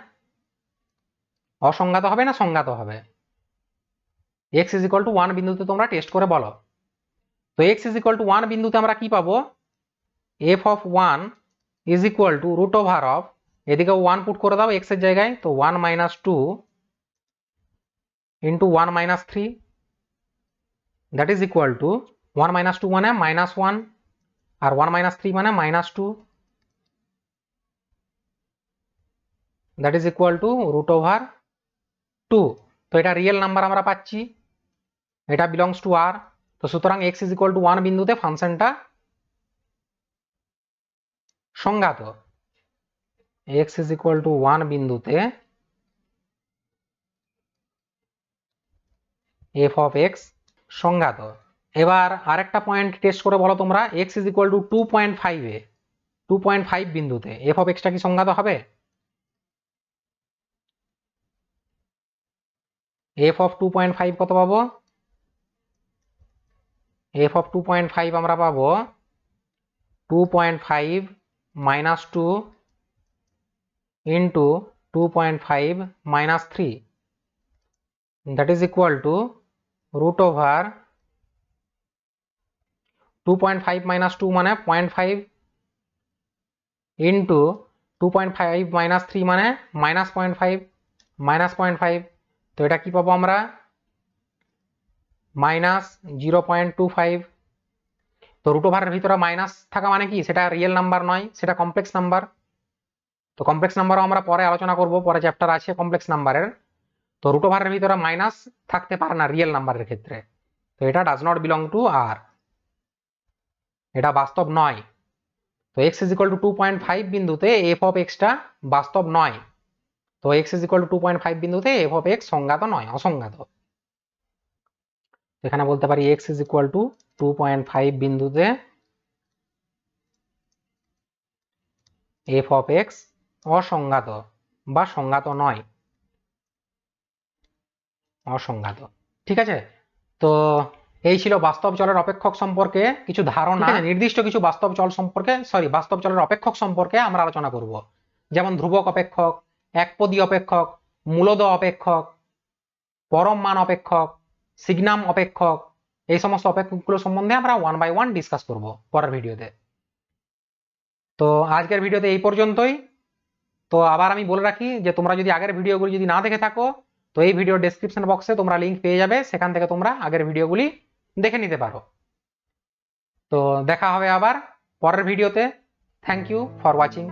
অসংজ্ঞাত হবে না সংজ্ঞাত হবে? এক্স ইজ ইকুয়াল টু 1 বিন্দুতে তোমরা টেস্ট করে বলো। তো এক্স ইজ ইকুয়াল টু 1 বিন্দুতে আমরা কি পাবো, f of 1 is equal to root over of, এদিকে 1 পুট করে দাও এক্স এর জায়গায়, তো 1 minus 2 into 1 minus 3, that is equal to 1 minus 2 মানে মাইনাস 1, আর 1 মাইনাস 3 মানে minus 2, that is equal to root over 2। তো এটা রিয়েল নাম্বার আমরা পাচ্ছি, এটা বিলংস টু আর। তো সুতরাং এক্স ইজ ইকুয়াল টু 1 বিন্দুতে ফাংশনটা সংজ্ঞাত, এক্স ইজ ইকুয়াল টু 1 বিন্দুতে এফ অফ এক্স সংজ্ঞাত। এবার আরেকটা পয়েন্ট টেস্ট করে বলো তোমরা, এক্স ইজ ইকুয়াল টু 2.5 এ 2.5 বিন্দুতে এফ অফ এক্সটা কি সংজ্ঞাত হবে? এফ অফ 2.5 কত পাবো, এফ অফ 2.5 আমরা পাবো 2.5 minus 2 into 2.5 minus 3, that is equal to root over 2.5 minus 2 মানে 0.5 ইন্টু 2.5 মাইনাস 3 মানে মাইনাস 0.5, মাইনাস 0.5, তো এটা কি পাবো আমরা, মাইনাস 0.25। তো রুট ওভারের ভিতরে মাইনাস থাকা মানে কি, সেটা রিয়েল নাম্বার নয়, সেটা কমপ্লেক্স নাম্বার। তো কমপ্লেক্স নাম্বারও আমরা পরে আলোচনা করব, পরে চ্যাপ্টার আছে কমপ্লেক্স নাম্বারের। তো রুট ওভারের ভিতরে মাইনাস থাকতে পারে না রিয়েল নাম্বারের ক্ষেত্রে, তো এটা ডাজ নট বিলং টু আর, এটা বাস্তব নয়। তো এক্স ইজ ইকুয়াল টু 2.5 বিন্দুতে এফ অফ এক্সটা বাস্তব নয়, তো এক্স ইজ ইকুয়াল টু 2.5 বিন্দুতে এফ অফ এক্স সংজ্ঞাত নয়, অসংজ্ঞাত। এখানে বলতে পারি এক্স ইজ ইকুয়াল টু 2.5 বিন্দুতে এফ অফ এক্স অসংজ্ঞাত বা সংজ্ঞাত নয়, অসংজ্ঞাত। ঠিক আছে, তো এই ছিল বাস্তব চলের অপেক্ষক সম্পর্কে কিছু ধারণা, নির্দিষ্ট কিছু বাস্তব চল সম্পর্কে, বাস্তব চলের অপেক্ষক সম্পর্কে আমরা আলোচনা করব, যেমন ধ্রুবক অপেক্ষক, একপদী অপেক্ষক, মূলদ অপেক্ষক, পরম মান অপেক্ষক, সিগনাম অপেক্ষক, এই সমস্ত অপেক্ষকগুলো সম্বন্ধে আমরা 1 বাই 1 ডিসকাস করব পরের ভিডিওতে। তো আজকের ভিডিওতে এই পর্যন্তই। তো আবার আমি বলে রাখি যে তোমরা যদি আগের ভিডিওগুলি যদি না দেখে থাকো, তো এই ভিডিও ডেসক্রিপশন বক্সে তোমরা লিংক পেয়ে যাবে, সেখান থেকে তোমরা আগের ভিডিওগুলি দেখে নিতে পারো। তো দেখা হবে আবার পরের ভিডিওতে। Thank you for watching.